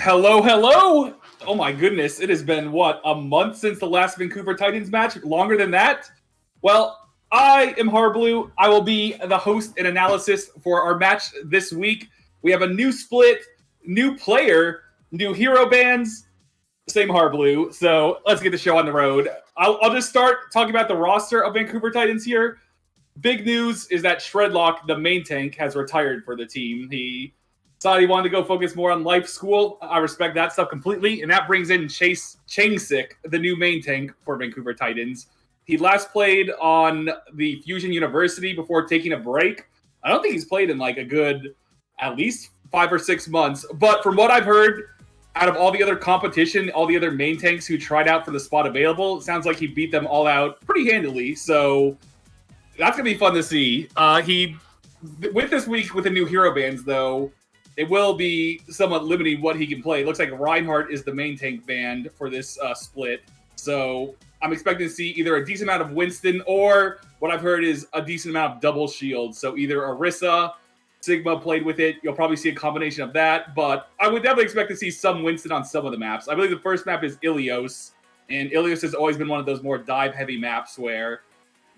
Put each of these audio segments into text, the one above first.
Hello, hello! Oh my goodness, it has been, what, a month since the last Vancouver Titans match? Longer than that? Well, I am Harbleu. I will be the host and analysis for our match this week. We have a new split, new player, new hero bands, same Harbleu. So let's get the show on the road. I'll just start talking about the roster of Vancouver Titans here. Big news is that Shredlock, the main tank, has retired for the team. He decided he wanted to go focus more on life school. I respect that stuff completely. And that brings in Chase Changsik, the new main tank for Vancouver Titans. He last played on the Fusion University before taking a break. I don't think he's played in like a good at least 5 or 6 months. But from what I've heard, out of all the other competition, all the other main tanks who tried out for the spot available, it sounds like he beat them all out pretty handily. So that's going to be fun to see. With this week with the new hero bands, though, it will be somewhat limiting what he can play. It looks like Reinhardt is the main tank band for this split. So I'm expecting to see either a decent amount of Winston or what I've heard is a decent amount of double shield. So either Orisa, Sigma played with it. You'll probably see a combination of that. But I would definitely expect to see some Winston on some of the maps. I believe the first map is Ilios. And Ilios has always been one of those more dive-heavy maps where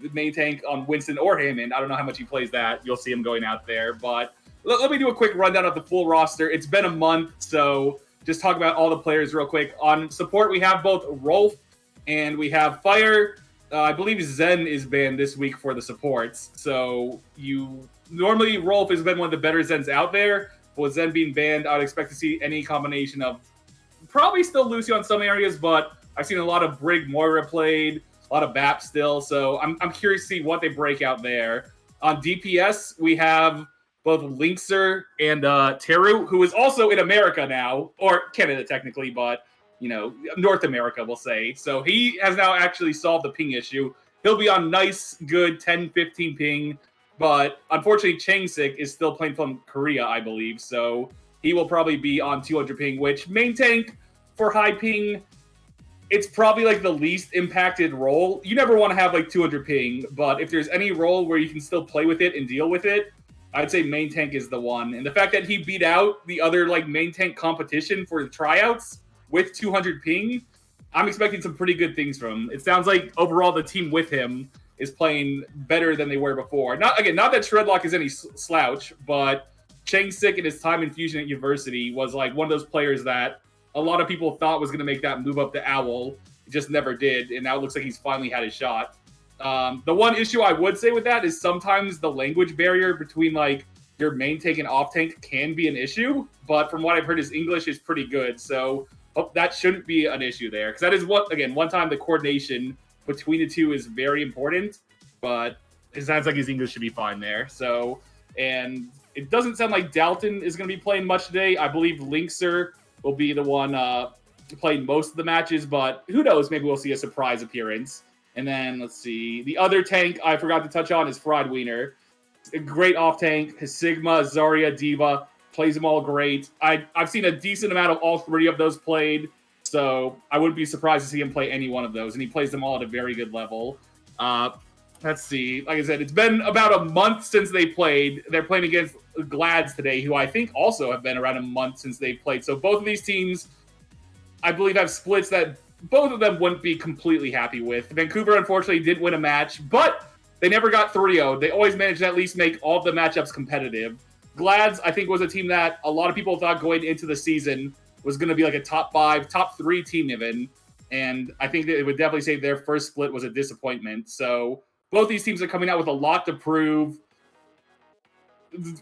the main tank on Winston or Hammond, I don't know how much he plays that. You'll see him going out there. But let me do a quick rundown of the full roster. It's been a month, so just talk about all the players real quick. On support, we have both Rolf and we have Fire. I believe Zen is banned this week for the supports. So normally Rolf has been one of the better Zens out there. But with Zen being banned, I would expect to see any combination of probably still Lucio in some areas, but I've seen a lot of Brig Moira played, a lot of BAP still. So I'm curious to see what they break out there. On DPS, we have both Linkser and Teru, who is also in America now, or Canada technically, but North America, we'll say. So he has now actually solved the ping issue. He'll be on nice, good 10, 15 ping, but unfortunately Changsik is still playing from Korea, I believe. So he will probably be on 200 ping, which main tank for high ping, it's probably like the least impacted role. You never want to have like 200 ping, but if there's any role where you can still play with it and deal with it, I'd say main tank is the one. And the fact that he beat out the other like main tank competition for the tryouts with 200 ping, I'm expecting some pretty good things from him. It sounds like overall the team with him is playing better than they were before. Not that Shredlock is any slouch, but Changsik in his time in Fusion at University was like one of those players that a lot of people thought was going to make that move up to Owl. It just never did, and now it looks like he's finally had his shot. The one issue I would say with that is sometimes the language barrier between like your main tank and off tank can be an issue, but from what I've heard, his English is pretty good, so that shouldn't be an issue there. Because that is one time the coordination between the two is very important, but it sounds like his English should be fine there. So, and it doesn't sound like Dalton is going to be playing much today. I believe Linkser will be the one playing most of the matches, but who knows? Maybe we'll see a surprise appearance. And then, let's see, the other tank I forgot to touch on is Fried Wiener. A great off-tank. His Sigma, Zarya, D.Va, plays them all great. I've seen a decent amount of all three of those played, so I wouldn't be surprised to see him play any one of those, and he plays them all at a very good level. Let's see. Like I said, it's been about a month since they played. They're playing against Glads today, who I think also have been around a month since they played. So both of these teams, I believe, have splits that both of them wouldn't be completely happy with. Vancouver, unfortunately, did win a match, but they never got 3-0'd. They always managed to at least make all the matchups competitive. Glads, I think, was a team that a lot of people thought going into the season was going to be like a top 5, top 3 team even, and I think that it would definitely say their first split was a disappointment. So both these teams are coming out with a lot to prove.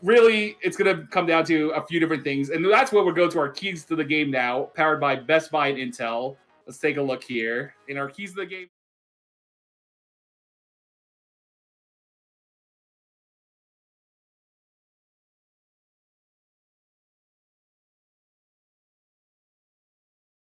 Really, it's going to come down to a few different things, and that's where we'll go to our keys to the game now, powered by Best Buy and Intel. Let's take a look here. In our keys to the game,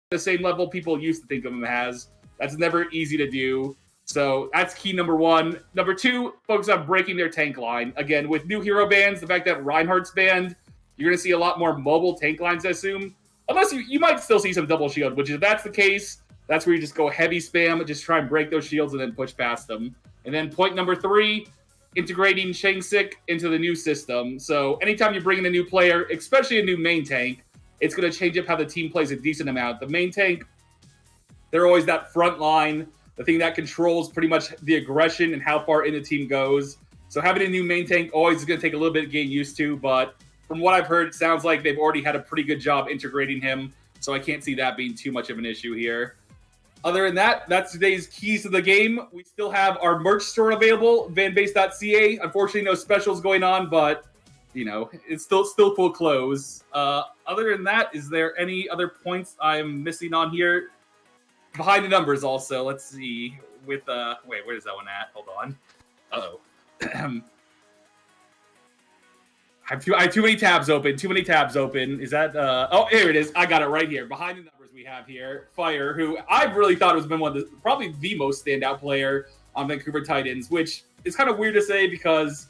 the same level people used to think of him as. That's never easy to do. So that's key number 1. Number 2, focus on breaking their tank line. Again, with new hero bans, the fact that Reinhardt's banned, you're going to see a lot more mobile tank lines, I assume. Unless you might still see some double shield, which if that's the case, that's where you just go heavy spam, just try and break those shields and then push past them. And then point number 3, integrating Changsik into the new system. So anytime you bring in a new player, especially a new main tank, it's going to change up how the team plays a decent amount. The main tank, they're always that front line, the thing that controls pretty much the aggression and how far in the team goes. So having a new main tank always is going to take a little bit to get used to, but from what I've heard, it sounds like they've already had a pretty good job integrating him, so I can't see that being too much of an issue here. Other than that, that's today's keys to the game. We still have our merch store available, vanbase.ca. Unfortunately, no specials going on, but, you know, it's still full close. Other than that, is there any other points I'm missing on here? Behind the numbers also, let's see. With, wait, where's that one at? Hold on. Uh-oh. I have too many tabs open. Is that oh, here it is. I got it right here. Behind the numbers we have here, Fire, who I've really thought has been one of the, probably the most standout player on Vancouver Titans, which is kind of weird to say because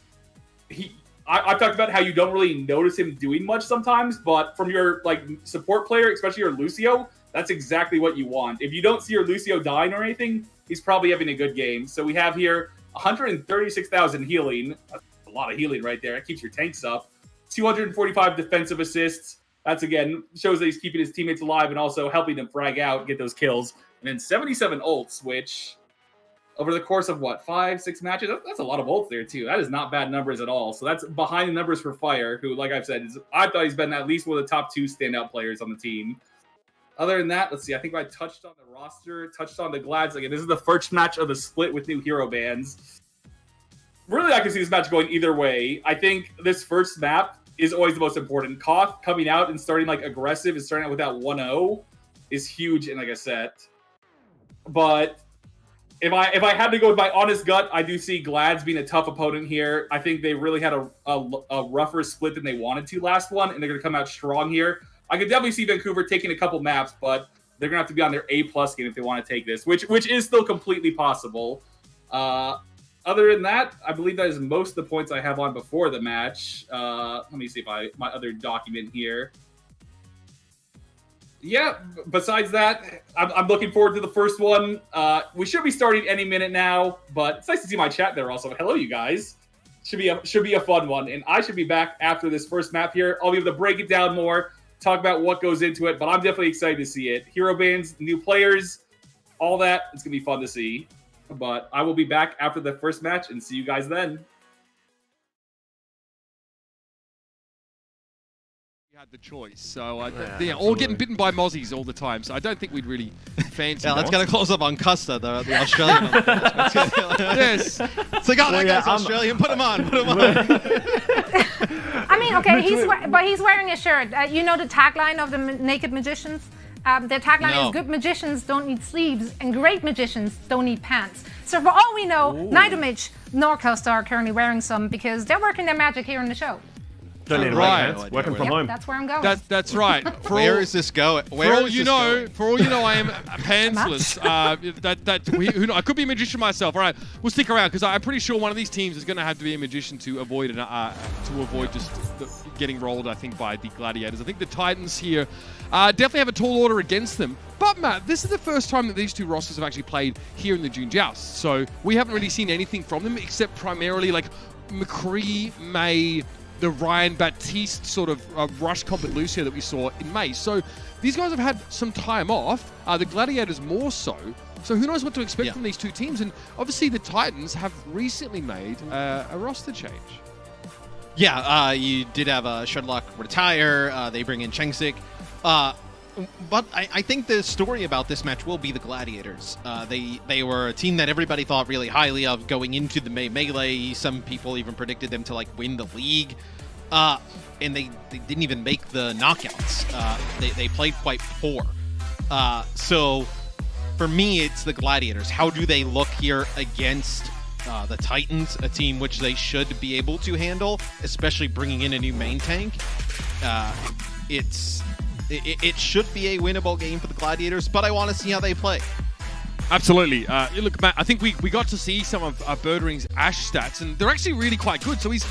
I've talked about how you don't really notice him doing much sometimes, but from your like support player, especially your Lucio, that's exactly what you want. If you don't see your Lucio dying or anything, he's probably having a good game. So we have here 136,000 healing. That's a lot of healing right there. That keeps your tanks up. 245 defensive assists. That's, again, shows that he's keeping his teammates alive and also helping them frag out, get those kills. And then 77 ults, which over the course of, what, 5-6 matches? That's a lot of ults there, too. That is not bad numbers at all. So that's behind the numbers for Fire, who, like I've said, I thought he's been at least one of the top 2 standout players on the team. Other than that, let's see. I think I touched on the roster, touched on the Glads. Again, this is the first match of the split with new hero bans. Really, I can see this match going either way. I think this first map is always the most important. Koth coming out and starting like aggressive and starting out with that 1-0 is huge in like a set. But if I had to go with my honest gut, I do see Glads being a tough opponent here. I think they really had a rougher split than they wanted to last one, and they're going to come out strong here. I could definitely see Vancouver taking a couple maps, but they're going to have to be on their A+ game if they want to take this, which is still completely possible. Other than that, I believe that is most of the points I have on before the match. Let me see if my other document here. Yeah, besides that, I'm looking forward to the first one. We should be starting any minute now, but it's nice to see my chat there also. Hello, you guys. Should be a fun one, and I should be back after this first map here. I'll be able to break it down more, talk about what goes into it, but I'm definitely excited to see it. Hero bans, new players, all that. It's going to be fun to see. But I will be back after the first match and see you guys then. You had the choice, so all getting bitten by mozzies all the time, so I don't think we'd really fancy. Yeah, let's get a close up on Custa, the Australian. Yes. It's like, oh, that guy's Australian. Put him on. I mean, okay, he's wearing a shirt. You know the tagline of the Naked Magicians? Their tagline is good magicians don't need sleeves and great magicians don't need pants. So for all we know, neither Mitch nor Costa are currently wearing some because they're working their magic here in the show. Don't need right. Working from home. That's where I'm going. That's right. Where is this going? For all you know, I am pantsless. I could be a magician myself. All right, we'll stick around because I'm pretty sure one of these teams is going to have to be a magician to avoid just getting rolled. I think by the Gladiators. I think the Titans here definitely have a tall order against them. But Matt, this is the first time that these two rosters have actually played here in the June Joust. So we haven't really seen anything from them except primarily like McCree, May, the Ryan Baptiste sort of rush comp at Lucio that we saw in May. So these guys have had some time off, the Gladiators more so. So who knows what to expect from these two teams. And obviously the Titans have recently made a roster change. Yeah, you did have Shudlock retire. They bring in Chengsik. But I think the story about this match will be the Gladiators. They were a team that everybody thought really highly of going into the Melee. Some people even predicted them to like win the league. And they didn't even make the knockouts. They played quite poor. So for me, it's the Gladiators. How do they look here against the Titans, a team which they should be able to handle, especially bringing in a new main tank? It should be a winnable game for the Gladiators, but I want to see how they play. Absolutely. Look, Matt, I think we got to see some of Birdering's Ashe stats, and they're actually really quite good. So he's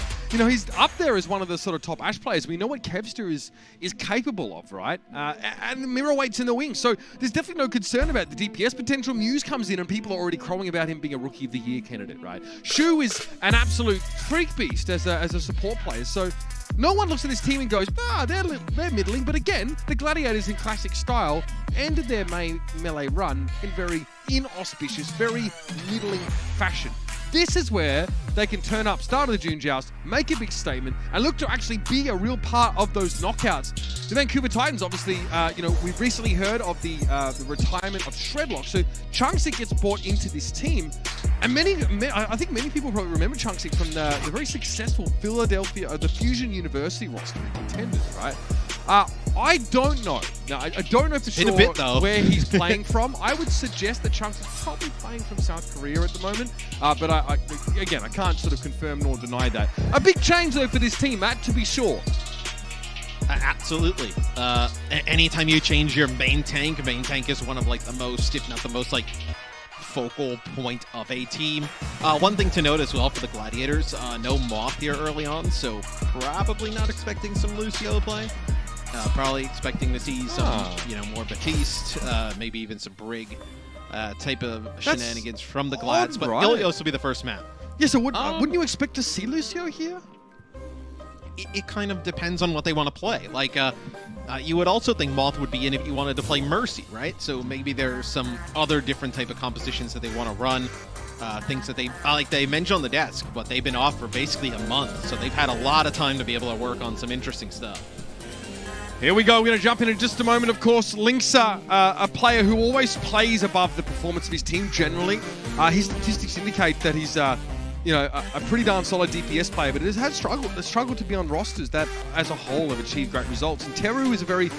up there as one of the sort of top Ashe players. We know what Kevster is capable of, right? And Mirror Wait's in the wing, so there's definitely no concern about the DPS potential. Muse comes in, and people are already crowing about him being a Rookie of the Year candidate, right? Shu is an absolute freak beast as a support player, so no one looks at this team and goes, they're middling. But again, the Gladiators in classic style ended their main melee run in very inauspicious, very middling fashion. This is where they can turn up, start of the June Joust, make a big statement, and look to actually be a real part of those knockouts. The Vancouver Titans, obviously, we've recently heard of the retirement of Shredlock, so Chunksik gets brought into this team, and I think many people probably remember Chunksik from the very successful the Fusion University roster of contenders, right? I don't know. Now, I don't know for sure where he's playing from. I would suggest that Chunks is probably playing from South Korea at the moment. But I can't sort of confirm nor deny that. A big change, though, for this team, Matt, to be sure. Absolutely. Anytime you change your main tank is one of, like, the most, if not the most, like, focal point of a team. One thing to note as well for the Gladiators, no Moth here early on, so probably not expecting some Lucio play. Probably expecting to see some, more Batiste, maybe even some Brig type of shenanigans from the Glads. But Ilios will be the first map. Yeah, so wouldn't you expect to see Lucio here? It kind of depends on what they want to play. Like, you would also think Moth would be in if you wanted to play Mercy, right? So maybe there's some other different type of compositions that they want to run. Things that they mentioned on the desk, but they've been off for basically a month. So they've had a lot of time to be able to work on some interesting stuff. Here we go. We're going to jump in just a moment. Of course, Link's a player who always plays above the performance of his team generally. His statistics indicate that he's a pretty darn solid DPS player, but it has struggled to be on rosters that, as a whole, have achieved great results. And Teru is a very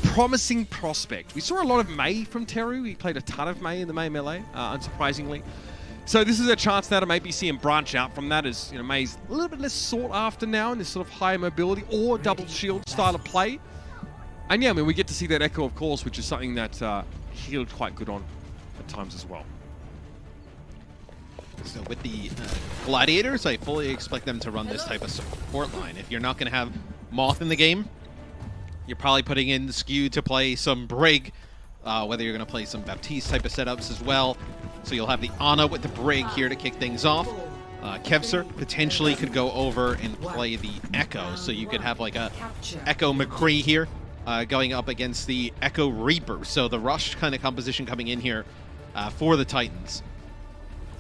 promising prospect. We saw a lot of Mei from Teru. He played a ton of Mei in the Mei Melee, unsurprisingly. So this is a chance now to maybe see him branch out from that, as Mei's a little bit less sought after now in this sort of higher mobility or double shield style of play. And yeah, I mean, we get to see that Echo, of course, which is something that he looked quite good on at times as well. So with the Gladiators, I fully expect them to run this type of support line. If you're not going to have Moth in the game, you're probably putting in the skew to play some Brig, whether you're going to play some Baptiste type of setups as well. So you'll have the Ana with the Brig here to kick things off. Kevser potentially could go over and play the Echo, so you could have like a Echo McCree here. Going up against the Echo Reaper. So the rush kind of composition coming in here for the Titans.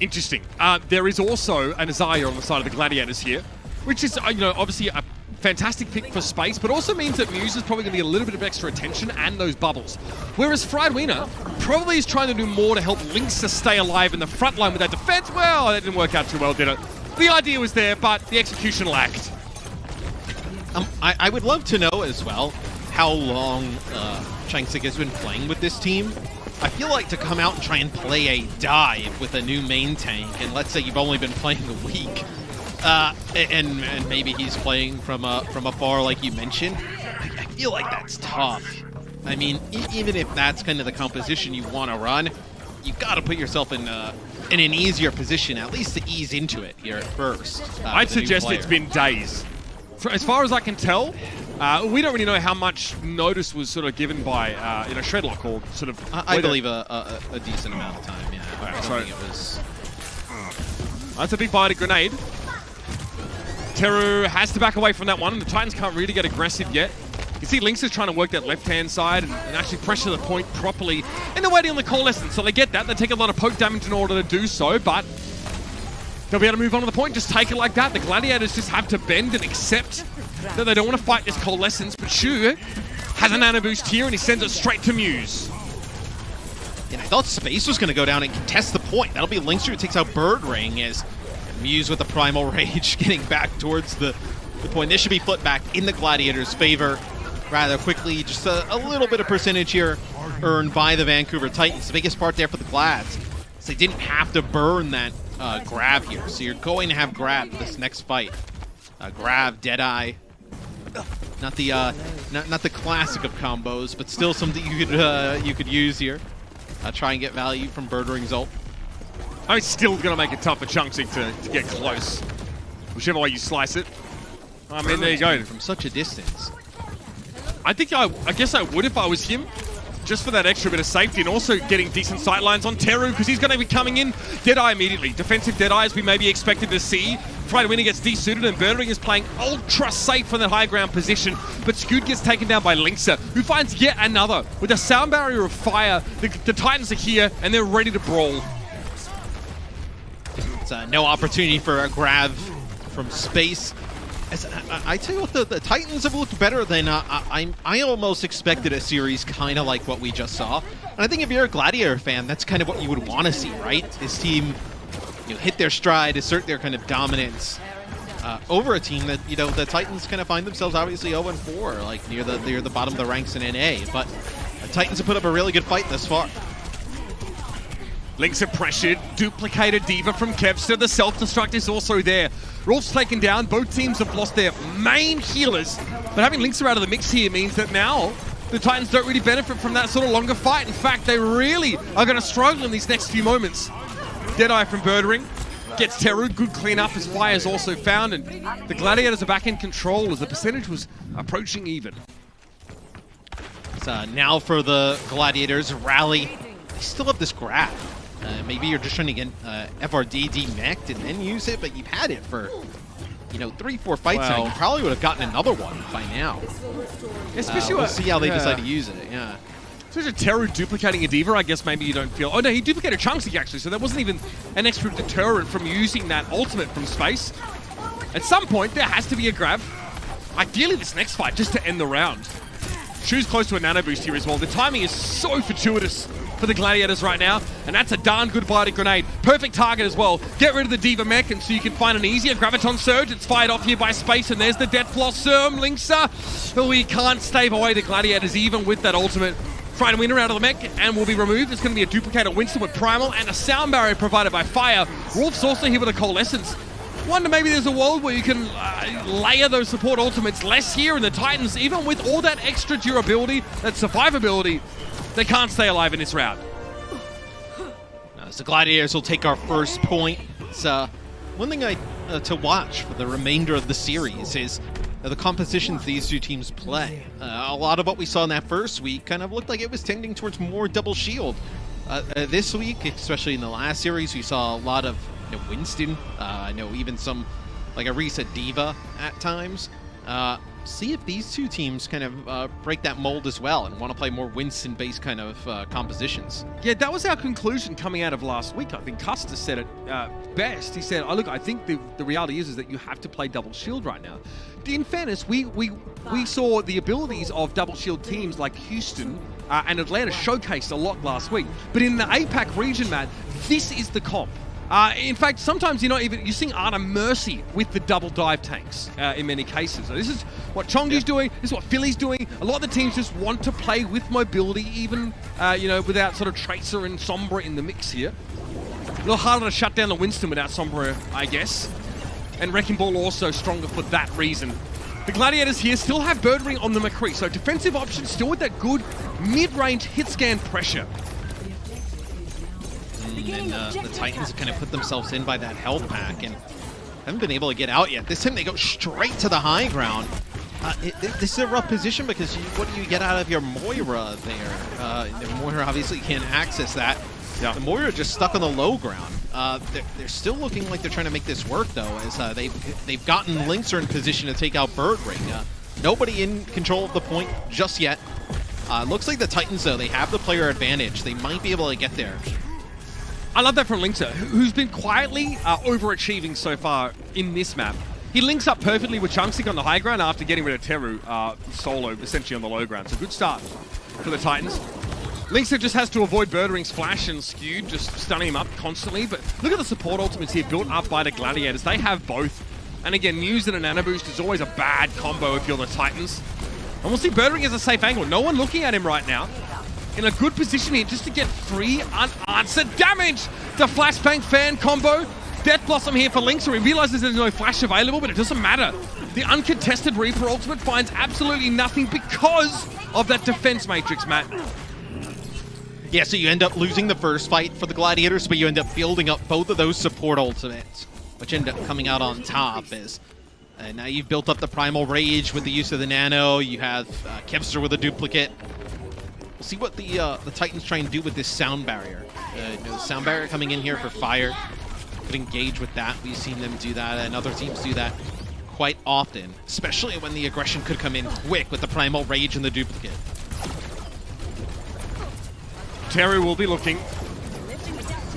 Interesting. There is also an Isaiah on the side of the Gladiators here, which is, obviously a fantastic pick for space, but also means that Muse is probably going to get a little bit of extra attention and those bubbles. Whereas Friedwiener probably is trying to do more to help Lynx to stay alive in the front line with that defense. Well, that didn't work out too well, did it? The idea was there, but the execution lacked. I would love to know as well how long Chunksik has been playing with this team. I feel like to come out and try and play a dive with a new main tank, and let's say you've only been playing a week, and maybe he's playing from afar like you mentioned, I feel like that's tough. I mean, even if that's kind of the composition you want to run, you've got to put yourself in an easier position, at least to ease into it here at first. I'd suggest it's been days. As far as I can tell, we don't really know how much notice was sort of given by Shredlock, or sort of. I believe a decent amount of time. Yeah, right, I don't think it was. That's a big bite of grenade. Teru has to back away from that one, and the Titans can't really get aggressive yet. You see Lynx is trying to work that left-hand side and actually pressure the point properly, and they're waiting on the coalescence, so they get that. They take a lot of poke damage in order to do so, but they'll be able to move on to the point, just take it like that. The Gladiators just have to bend and accept that they don't want to fight this coalescence, but Shu has a nano boost here, and he sends it straight to Muse. And I thought Space was going to go down and contest the point. That'll be Lynx who takes out Bird Ring, as Muse with the Primal Rage getting back towards the point. This should be flipped back in the Gladiators' favor rather quickly. Just a little bit of percentage here earned by the Vancouver Titans. The biggest part there for the Glads is they didn't have to burn that grab here. So you're going to have grab this next fight. Grab, Deadeye. Not the classic of combos, but still something you could use here. Try and get value from Bird Ring's ult. I'm still going to make it tough for Chunksik to get close. Whichever way you slice it. I mean, there you go. From such a distance. I guess I would if I was him. Just for that extra bit of safety, and also getting decent sightlines on Teru, because he's going to be coming in. Deadeye immediately. Defensive Deadeye, as we may be expected to see Winner gets desuited, and Birdring is playing ultra safe from the high ground position, but Scoot gets taken down by Linksa, who finds yet another. With a sound barrier of fire, the Titans are here, and they're ready to brawl. It's no opportunity for a grab from space. I tell you what, the Titans have looked better than I almost expected a series kind of like what we just saw. And I think if you're a Gladiator fan, that's kind of what you would want to see, right? This team, hit their stride, assert their kind of dominance over a team that, the Titans kind of find themselves obviously 0-4, like near the bottom of the ranks in NA. But the Titans have put up a really good fight thus far. Links are pressured, duplicated D.Va from Kevster, the self-destruct is also there. Rolf's taken down, both teams have lost their main healers, but having Links out of the mix here means that now the Titans don't really benefit from that sort of longer fight. In fact, they really are going to struggle in these next few moments. Deadeye from Birdring gets Teru, good cleanup as Fire is also found, and the Gladiators are back in control as the percentage was approaching even. So now for the Gladiators, rally. They still have this grab. Maybe you're just trying to get FRD demech'd and then use it, but you've had it for, 3-4 fights now. You probably would have gotten another one by now. Especially we'll see how they decide to use it, yeah. Especially Teru duplicating a D.Va, I guess maybe you don't feel... Oh no, he duplicated Chunksy actually, so that wasn't even an extra deterrent from using that ultimate from space. At some point, there has to be a grab. Ideally this next fight, just to end the round. Shu's close to a nano boost here as well. The timing is so fortuitous for the Gladiators right now, and that's a darn good biotic grenade. Perfect target as well. Get rid of the D.Va mech, and so you can find an easier Graviton Surge. It's fired off here by space, and there's the Death Blossom. Linksa, but we can't stave away the Gladiators even with that ultimate. Trying to Winner out of the mech, and will be removed. It's going to be a duplicator Winston with Primal, and a sound barrier provided by Fire. Rolf's also here with a Coalescence. Wonder maybe there's a world where you can layer those support ultimates less here, and the Titans, even with all that extra durability, that survivability, they can't stay alive in this round. As the Gladiators will take our first point. It's one thing to watch for the remainder of the series is the compositions these two teams play. A lot of what we saw in that first week kind of looked like it was tending towards more double shield. This week, especially in the last series, we saw a lot of Winston. I know even some, like a reset D.Va at times. See if these two teams kind of break that mold as well and want to play more Winston-based kind of compositions. Yeah, that was our conclusion coming out of last week. I think Custer said it best. He said, look, I think the reality is that you have to play double shield right now. In fairness, we saw the abilities of double shield teams like Houston and Atlanta showcased a lot last week. But in the APAC region, Matt, this is the comp. In fact, sometimes you're seeing Arna Mercy with the double dive tanks in many cases. So this is what Chongyu's doing, this is what Philly's doing. A lot of the teams just want to play with mobility, even without sort of Tracer and Sombra in the mix here. A little harder to shut down the Winston without Sombra, I guess. And Wrecking Ball also stronger for that reason. The Gladiators here still have Birdring on the McCree, so defensive options still with that good mid-range hit scan pressure. And the Titans kind of put themselves in by that health pack and haven't been able to get out yet. This time they go straight to the high ground. This is a rough position because what do you get out of your Moira there? Moira obviously can't access that. Yeah. The Moira just stuck on the low ground. They're still looking like they're trying to make this work though, as they've gotten Linkser in position to take out Birdring. Nobody in control of the point just yet. Looks like the Titans though, they have the player advantage. They might be able to get there. I love that from Linkser, who's been quietly overachieving so far in this map. He links up perfectly with Chunksy on the high ground after getting rid of Teru solo, essentially on the low ground. So good start for the Titans. Linkser just has to avoid Birdring's flash and Skewed, just stunning him up constantly. But look at the support ultimates here built up by the Gladiators. They have both. And again, Muse and a Nano Boost is always a bad combo if you're the Titans. And we'll see Birdring as a safe angle. No one looking at him right now. In a good position here just to get free unanswered damage. The Flashbang fan combo. Death Blossom here for Linkser. He realizes there's no flash available, but it doesn't matter. The uncontested Reaper ultimate finds absolutely nothing because of that defense matrix, Matt. Yeah, so you end up losing the first fight for the Gladiators, but you end up building up both of those support ultimates, which end up coming out on top as now you've built up the Primal Rage with the use of the Nano. You have Kevster with a duplicate. We'll see what the Titans try and do with this sound barrier. The sound barrier coming in here for Fire. could engage with that. We've seen them do that, and other teams do that quite often, especially when the aggression could come in quick with the Primal Rage and the duplicate. Terry will be looking.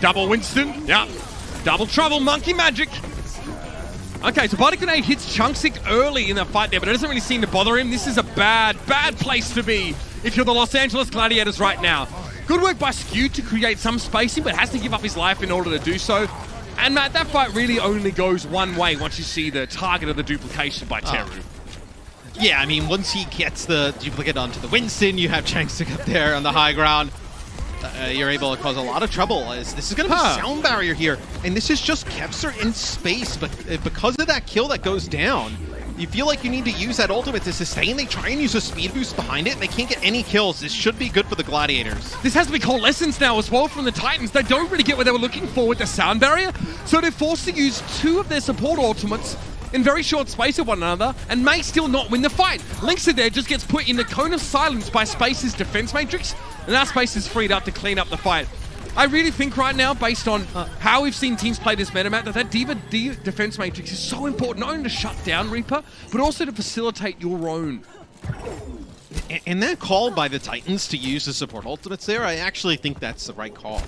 Double Winston. Yeah. Double trouble. Monkey magic. Okay, so Body Grenade hits Chunksic early in the fight there, but it doesn't really seem to bother him. This is a bad place to be if you're the Los Angeles Gladiators right now. Good work by Skew to create some spacing, but has to give up his life in order to do so. And Matt, that fight really only goes one way once you see the target of the duplication by Teru. Yeah, I mean, once he gets the duplicate onto the Winston, you have Chunksic up there on the high ground. You're able to cause a lot of trouble, as this is going to be sound barrier here, and this is just Kevster in space, but because of that kill that goes down, you feel like you need to use that ultimate to sustain. They try and use a speed boost behind it, and they can't get any kills. This should be good for the Gladiators. This has to be coalescence now as well from the Titans. They don't really get what they were looking for with the sound barrier, so they're forced to use 2 of their support ultimates in very short space of one another, and may still not win the fight. Linksa there just gets put in the cone of silence by Space's defense matrix, and now Space is freed up to clean up the fight. I really think right now, based on how we've seen teams play this meta map, that D.Va defense matrix is so important, not only to shut down Reaper, but also to facilitate your own. And that call by the Titans to use the support ultimates there, I actually think that's the right call.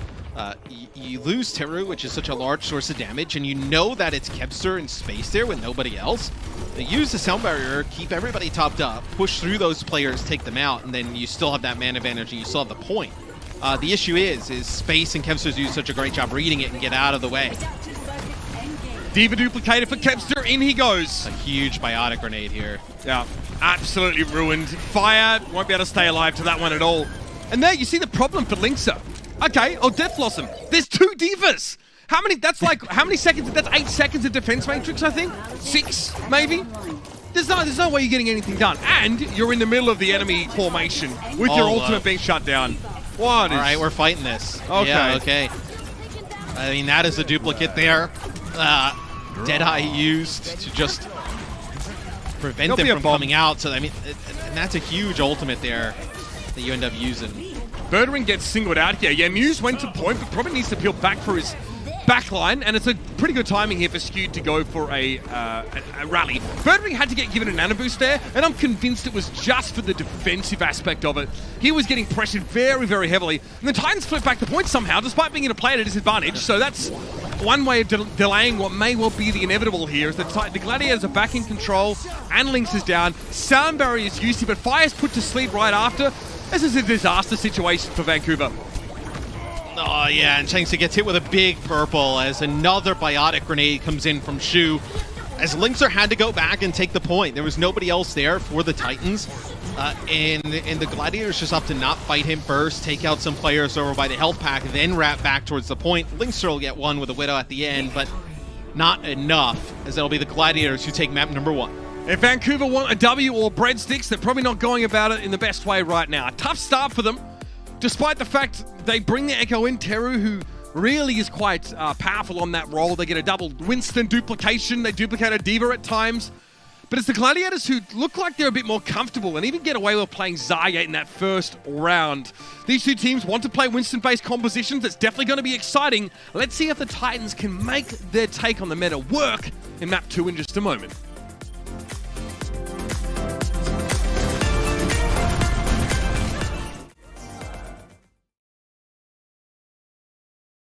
You lose Teru, which is such a large source of damage, and you know that it's Kevster in space there with nobody else. They use the sound barrier, keep everybody topped up, push through those players, take them out, and then you still have that man advantage and you still have the point. The issue is Space and Kevster do such a great job reading it and get out of the way. D.Va duplicated for Kevster, in he goes. A huge biotic grenade here. Yeah, absolutely ruined. Fire won't be able to stay alive to that one at all. And there you see the problem for Linksa. Okay, Death Blossom. There's 2 Divas. How many? That's like, how many seconds? That's 8 seconds of defense matrix, I think. 6, maybe. There's no way you're getting anything done. And you're in the middle of the enemy formation with your ultimate being shut down. What is... All right, we're fighting this. Okay. Yeah, okay. I mean, that is a duplicate there. Deadeye used to just prevent them from coming out. So, I mean, and that's a huge ultimate there that you end up using. Birdring gets singled out here. Yeah, Muse went to point, but probably needs to peel back for his backline, and it's a pretty good timing here for Skew to go for a rally. Birdring had to get given a nano boost there, and I'm convinced it was just for the defensive aspect of it. He was getting pressured very, very heavily, and the Titans flip back the point somehow, despite being in a play at a disadvantage, so that's one way of delaying what may well be the inevitable here, is that the Gladiators are back in control, and Lynx is down. Sound barrier is used, but Fire's put to sleep right after. This is a disaster situation for Vancouver. Oh yeah, and Changsa gets hit with a big purple as another biotic grenade comes in from Shu. As Linkser had to go back and take the point. There was nobody else there for the Titans. And the Gladiators just have to not fight him first, take out some players over by the health pack, then wrap back towards the point. Linkser will get one with a Widow at the end, but not enough, as it'll be the Gladiators who take map number 1. If Vancouver want a W or breadsticks, they're probably not going about it in the best way right now. A tough start for them, despite the fact they bring the Echo in. Teru, who really is quite powerful on that role. They get a double Winston duplication. They duplicate a D.Va at times. But it's the Gladiators who look like they're a bit more comfortable and even get away with playing Zarya in that first round. These 2 teams want to play Winston-based compositions. It's definitely going to be exciting. Let's see if the Titans can make their take on the meta work in map 2 in just a moment.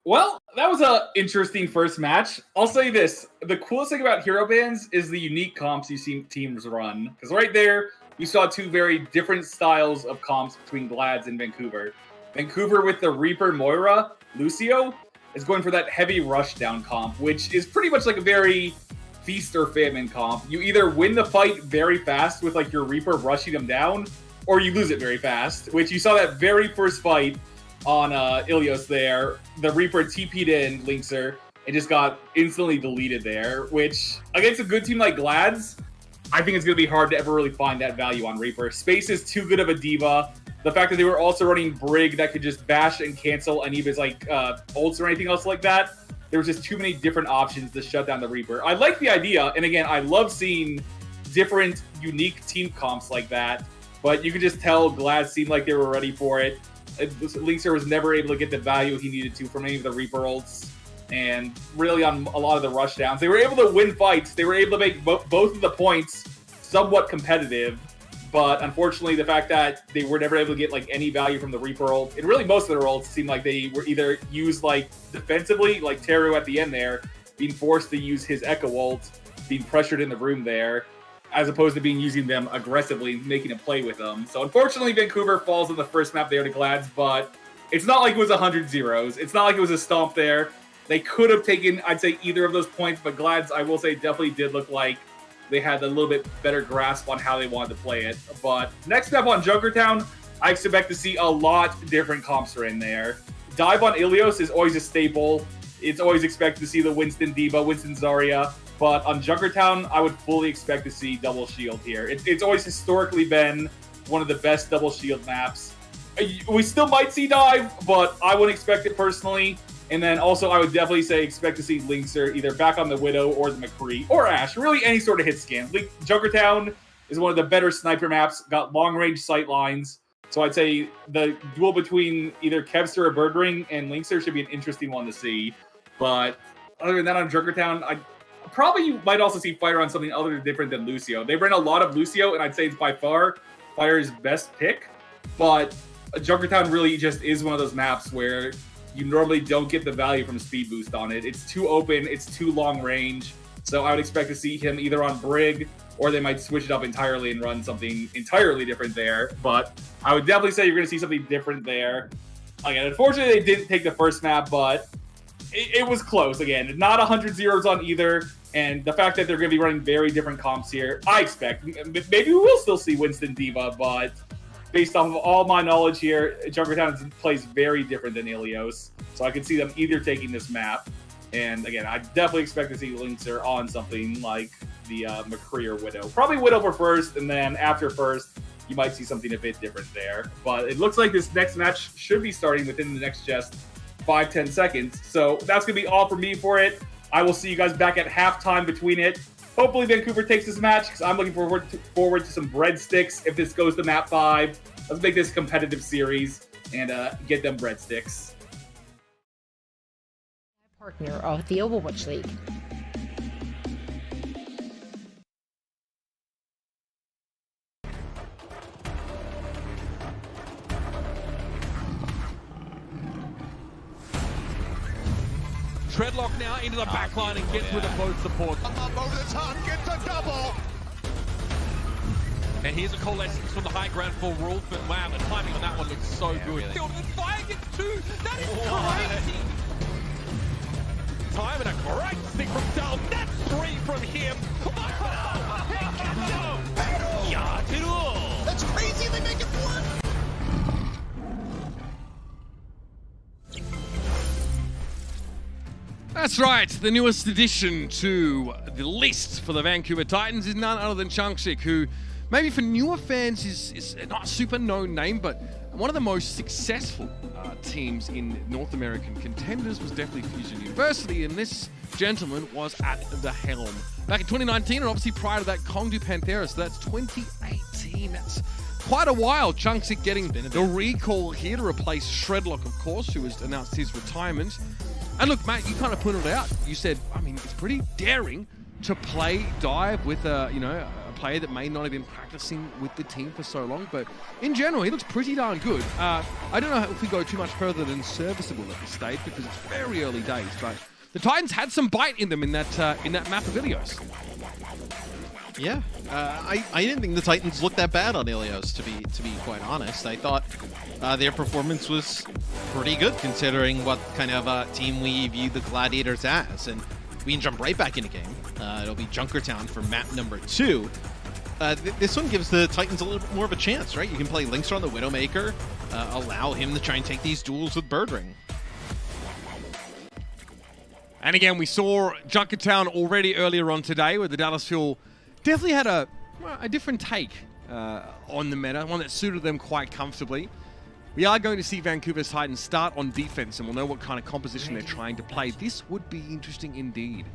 Well, that was an interesting first match. I'll say this. The coolest thing about hero bans is the unique comps you see teams run. Because right there, you saw 2 very different styles of comps between Glads and Vancouver. Vancouver with the Reaper Moira, Lucio, is going for that heavy rushdown comp, which is pretty much like a very feast or famine comp. You either win the fight very fast with like your Reaper rushing them down, or you lose it very fast, which you saw that very first fight on Ilios there. The Reaper TP'd in Linkser and just got instantly deleted there, which against a good team like Glads, I think it's going to be hard to ever really find that value on Reaper. Space is too good of a D.Va. The fact that they were also running Brig that could just bash and cancel any of his like ults or anything else like that, there was just too many different options to shut down the Reaper. I like the idea, and again, I love seeing different, unique team comps like that, but you could just tell Glads seemed like they were ready for it. Linkser was never able to get the value he needed to from any of the Reaper ults. and really on a lot of the rush downs. They were able to win fights. They were able to make both of the points somewhat competitive, but unfortunately the fact that they were never able to get like any value from the Reaper ult, and really most of their ults seemed like they were either used like defensively, like Teru at the end there, being forced to use his Echo ult, being pressured in the room there, as opposed to using them aggressively, making a play with them. So unfortunately Vancouver falls on the first map there to Glads, but it's not like it was 100-0. It's not like it was a stomp there. They could have taken, I'd say, either of those points, but Glads, I will say, definitely did look like they had a little bit better grasp on how they wanted to play it. But next up on Junkertown, I expect to see a lot different comps are in there. Dive on Ilios is always a staple. It's always expected to see the Winston D.Va, Winston Zarya. But on Junkertown, I would fully expect to see double shield here. It's always historically been one of the best double shield maps. We still might see Dive, but I wouldn't expect it personally. And then also, I would definitely say expect to see Linkser either back on the Widow or the McCree or Ashe. Really, any sort of hit scan. Junkertown is one of the better sniper maps. Got long-range sight lines. So I'd say the duel between either Kevster or Birdring and Linkser should be an interesting one to see. But other than that, on Junkertown, you might also see Fire on something other different than Lucio. They ran a lot of Lucio, and I'd say it's by far Fire's best pick. But Junkertown really just is one of those maps where you normally don't get the value from speed boost on it. It's too open, it's too long range. So I would expect to see him either on Brig, or they might switch it up entirely and run something entirely different there. But I would definitely say you're going to see something different there. Again, unfortunately, they didn't take the first map, but it was close. Again, not 100-0s on either. And the fact that they're going to be running very different comps here, I expect. Maybe we will still see Winston D.Va, but based off of all my knowledge here, Junkertown plays very different than Ilios. So I could see them either taking this map. And again, I definitely expect to see Linkser on something like the McCree or Widow. Probably Widow for first, and then after first, you might see something a bit different there. But it looks like this next match should be starting within the next just 5-10 seconds. So that's going to be all for me for it. I will see you guys back at halftime between it. Hopefully Vancouver takes this match, because I'm looking forward to some breadsticks if this goes to map 5. Let's make this a competitive series and get them breadsticks. Partner of the Overwatch League. Treadlock now into the backline and gets with the both support. Over the top, gets a double. And here's a coalescence from the high ground for Rolf, and wow, the timing on that one looks so good. Really. The fire gets 2. That is crazy. Time and a great stick from Dal. That's 3 from him. That's crazy, they make it 1. That's right, the newest addition to the list for the Vancouver Titans is none other than Junksik, who maybe for newer fans is not a super known name, but one of the most successful teams in North American contenders was definitely Fusion University, and this gentleman was at the helm back in 2019, and obviously prior to that, Kongdu Panthera, so that's 2018. That's quite a while. Junksik getting the recall here to replace Shredlock, of course, who has announced his retirement. And look, Matt, you kind of pointed it out. You said, I mean, it's pretty daring to play Dive with a player that may not have been practicing with the team for so long, but in general, he looks pretty darn good. I don't know if we go too much further than serviceable at this stage, because it's very early days, but the Titans had some bite in them in that map of Ilios. Yeah, I didn't think the Titans looked that bad on Ilios, to be quite honest. I thought their performance was pretty good considering what kind of team we view the Gladiators as, and we can jump right back into game. It'll be Junkertown for map number 2. This one gives the Titans a little bit more of a chance, right? You can play Linkser on the Widowmaker, allow him to try and take these duels with Birdring. And again, we saw Junkertown already earlier on today, where the Dallas Fuel definitely had a different take on the meta, one that suited them quite comfortably. We are going to see Vancouver's Titans start on defense, and we'll know what kind of composition they're trying to play. This would be interesting indeed.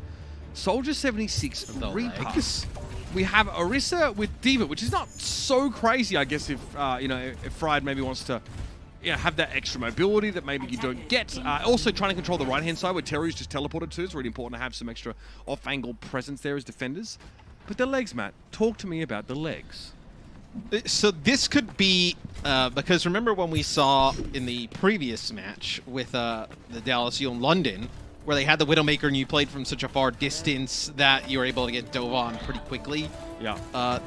Soldier 76, Reaper. We have Orisa with D.Va, which is not so crazy, I guess, if Fried maybe wants to have that extra mobility that maybe you don't get. Also trying to control the right-hand side where Teru's just teleported to. It's really important to have some extra off-angle presence there as defenders. But the legs, Matt. Talk to me about the legs. So this could be, because remember when we saw in the previous match with the Dallas U in London, where they had the Widowmaker and you played from such a far distance that you were able to get dove on pretty quickly. Yeah.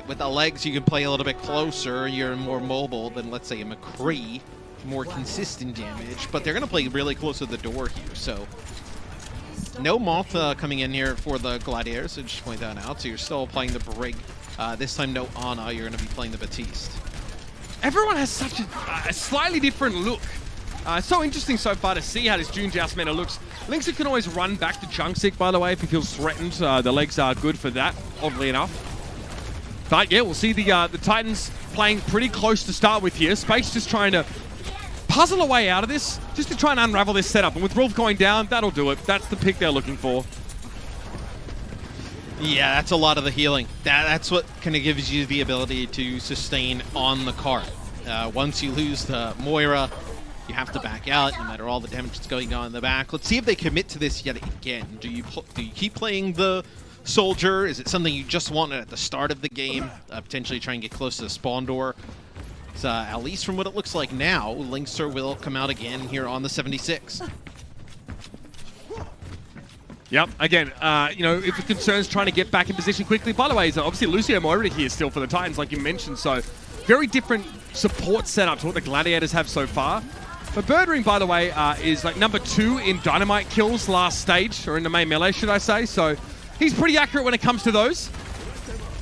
With the legs, you can play a little bit closer. You're more mobile than, let's say, a McCree. More consistent damage, but they're going to play really close to the door here, so... No Moth coming in here for the Gladiators, so just point that out. So you're still playing the Brig. This time, no Ana. You're going to be playing the Batiste. Everyone has such a slightly different look. So interesting so far to see how this June Joust meta looks. Linkser can always run back to Junksik, by the way, if he feels threatened. The legs are good for that, oddly enough. But yeah, we'll see the Titans playing pretty close to start with here. Space just trying to puzzle a way out of this, just to try and unravel this setup. And with Rolf going down, that'll do it. That's the pick they're looking for. Yeah, that's a lot of the healing. That's what kind of gives you the ability to sustain on the cart. Once you lose the Moira, you have to back out, no matter all the damage that's going on in the back. Let's see if they commit to this yet again. Do you keep playing the Soldier? Is it something you just wanted at the start of the game? Potentially try and get close to the spawn door. So, at least from what it looks like now, Linkser will come out again here on the 76. Yep, again, you know, if the concern's trying to get back in position quickly. By the way, obviously Lucio Moira here still for the Titans, like you mentioned, so very different support setup to what the Gladiators have so far. But Birdring, by the way, is like number 2 in Dynamite kills last stage, or in the main melee, should I say, so he's pretty accurate when it comes to those.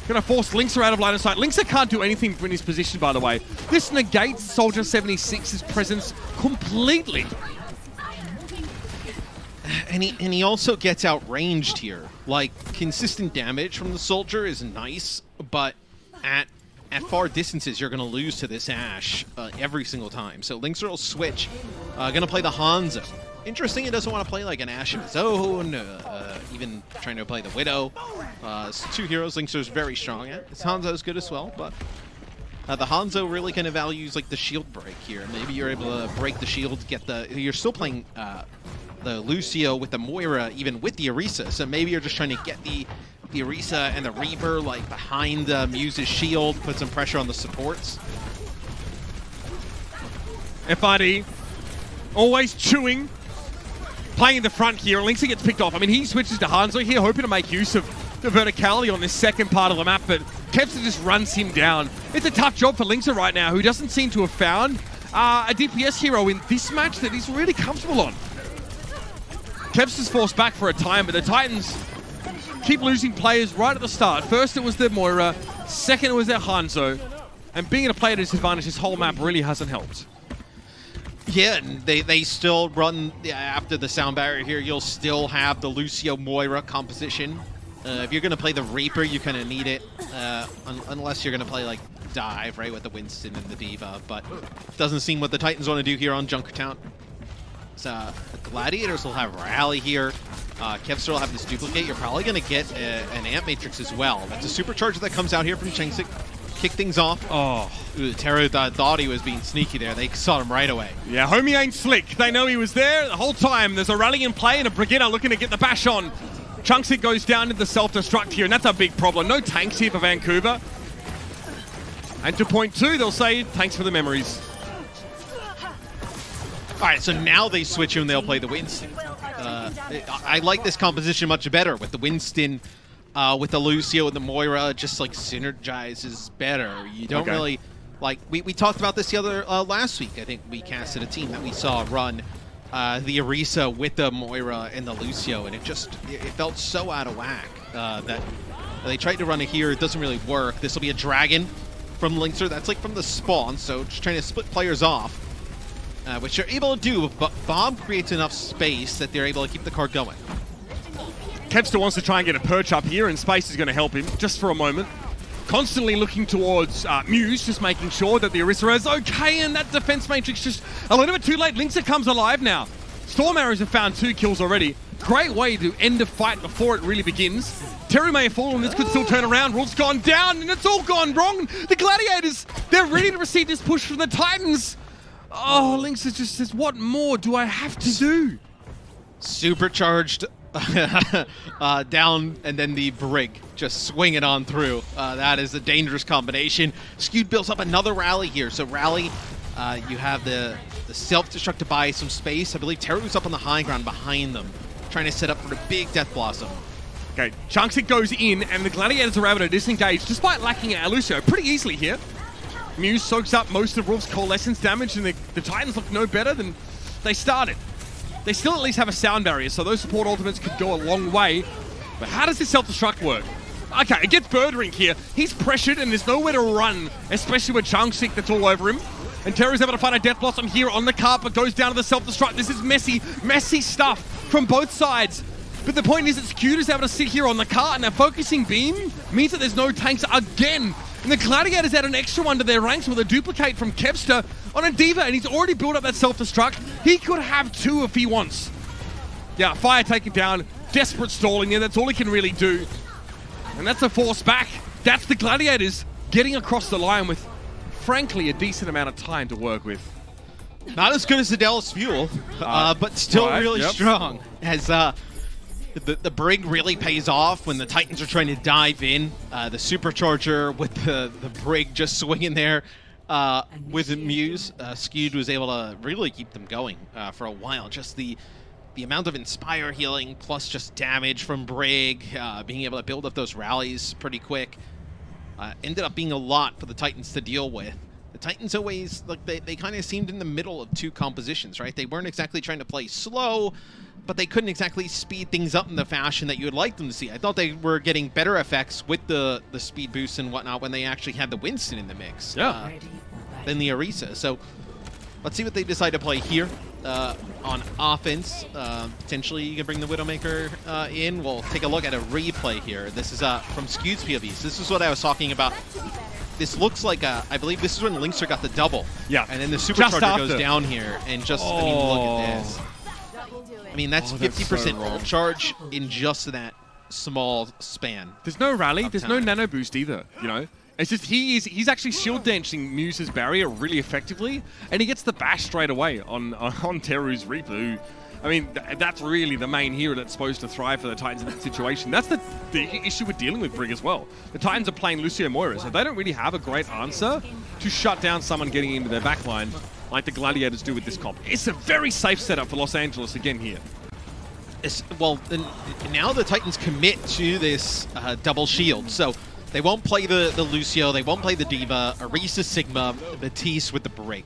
Gonna force Linkser out of line of sight. Linkser can't do anything in his position, by the way. This negates Soldier 76's presence completely. And he also gets outranged here. Like, consistent damage from the Soldier is nice, but at far distances, you're going to lose to this Ashe every single time. So Linkser will switch. Going to play the Hanzo. Interesting, he doesn't want to play like an Ashe of his own, even trying to play the Widow. It's 2 heroes Linkser's very strong at. His Hanzo's good as well, but the Hanzo really kind of values like the shield break here. Maybe you're able to break the shield, get the... You're still playing the Lucio with the Moira, even with the Orisa, so maybe you're just trying to get the Orisa and the Reaper like behind Muse's shield, put some pressure on the supports. FRD, always chewing, playing in the front here. Linkser gets picked off. I mean, he switches to Hanzo here, hoping to make use of the verticality on this second part of the map, but Kevster just runs him down. It's a tough job for Linkser right now, who doesn't seem to have found a DPS hero in this match that he's really comfortable on. Kevster's forced back for a time, but the Titans keep losing players right at the start. First it was their Moira, second it was their Hanzo, and being at a player disadvantage this whole map really hasn't helped. Yeah, and they still run, after the sound barrier here, you'll still have the Lucio Moira composition. If you're going to play the Reaper, you kind of need it, unless you're going to play like Dive, right, with the Winston and the D.Va, but doesn't seem what the Titans want to do here on Junkertown. So the Gladiators will have Rally here. Kevster will have this duplicate. You're probably going to get an Amp Matrix as well. That's a supercharger that comes out here from Changsik. Kick things off. Oh. Teru thought he was being sneaky there. They saw him right away. Yeah, homie ain't slick. They know he was there the whole time. There's a rally in play and a Brigitte looking to get the bash on. Chunksik goes down to the self-destruct here, and that's a big problem. No tanks here for Vancouver. And to point 2, they'll say, thanks for the memories. All right, so now they switch and they'll play the Winston. I like this composition much better with the Winston, with the Lucio and the Moira, just like synergizes better. You don't really, like, we talked about this the other, last week. I think we casted a team that we saw run the Orisa with the Moira and the Lucio, and it felt so out of whack that they tried to run it here. It doesn't really work. This will be a Dragon from Linkser. That's like from the spawn, so just trying to split players off. Which they're able to do, but Bob creates enough space that they're able to keep the card going. Kevster wants to try and get a perch up here, and Space is going to help him just for a moment. Constantly looking towards Muse, just making sure that the Orisa is okay, and that defense matrix just a little bit too late. Linkser comes alive now. Storm Arrows have found 2 kills already. Great way to end a fight before it really begins. Teru may have fallen, this could still turn around. Rolf's gone down, and it's all gone wrong. The Gladiators, they're ready to receive this push from the Titans. Oh, Lynxer just says, what more do I have to do? Supercharged down, and then the Brig just swinging on through. That is a dangerous combination. Skewed builds up another rally here. So rally, you have the self-destruct to buy some space. I believe Teru's up on the high ground behind them, trying to set up for the big Death Blossom. Okay, Junkertown goes in, and the Gladiators are able to disengage, despite lacking at Lucio pretty easily here. Muse soaks up most of Wolf's Coalescence damage, and the Titans look no better than they started. They still at least have a sound barrier, so those support ultimates could go a long way. But how does this self-destruct work? Okay, it gets Birdring here. He's pressured, and there's nowhere to run, especially with Junkertown that's all over him. And Teru's able to find a Death Blossom here on the carpet, goes down to the self-destruct. This is messy stuff from both sides. But the point is that Skewed is able to sit here on the cart, and a focusing beam means that there's no tanks again. And the Gladiators add an extra one to their ranks with a duplicate from Kevster on a Diva, and he's already built up that self-destruct. He could have 2 if he wants. Yeah, Fire taken down, desperate stalling there, that's all he can really do. And that's a force back. That's the Gladiators getting across the line with, frankly, a decent amount of time to work with. Not as good as the Dallas Fuel, but still really strong. As the Brig really pays off when the Titans are trying to dive in. The Supercharger with the Brig just swinging there with Muse. Skewed was able to really keep them going for a while. Just the amount of Inspire healing plus just damage from Brig, being able to build up those rallies pretty quick. Ended up being a lot for the Titans to deal with. The Titans always, like, they kind of seemed in the middle of 2 compositions, right? They weren't exactly trying to play slow, but they couldn't exactly speed things up in the fashion that you would like them to see. I thought they were getting better effects with the speed boosts and whatnot when they actually had the Winston in the mix than the Orisa. So let's see what they decide to play here on offense. Potentially you can bring the Widowmaker in. We'll take a look at a replay here. This is from Skewed's POVs. This is what I was talking about. This looks like I believe this is when Lynxer got the double. Yeah. And then the Supercharger goes down here, and just, I mean, look at this. I mean, that's 50% roll charge in just that small span. There's no rally, there's no nano boost either, you know? It's just he's actually shield dancing Muse's barrier really effectively, and he gets the bash straight away on Teru's Reaper, who, I mean, that's really the main hero that's supposed to thrive for the Titans in that situation. That's the issue we're dealing with Brig as well. The Titans are playing Lucio Moira, so they don't really have a great answer to shut down someone getting into their backline like the Gladiators do with this comp. It's a very safe setup for Los Angeles again here. Well, now the Titans commit to this double shield, so they won't play the Lucio, they won't play the Diva, Orisa Sigma, Matisse with the Brig.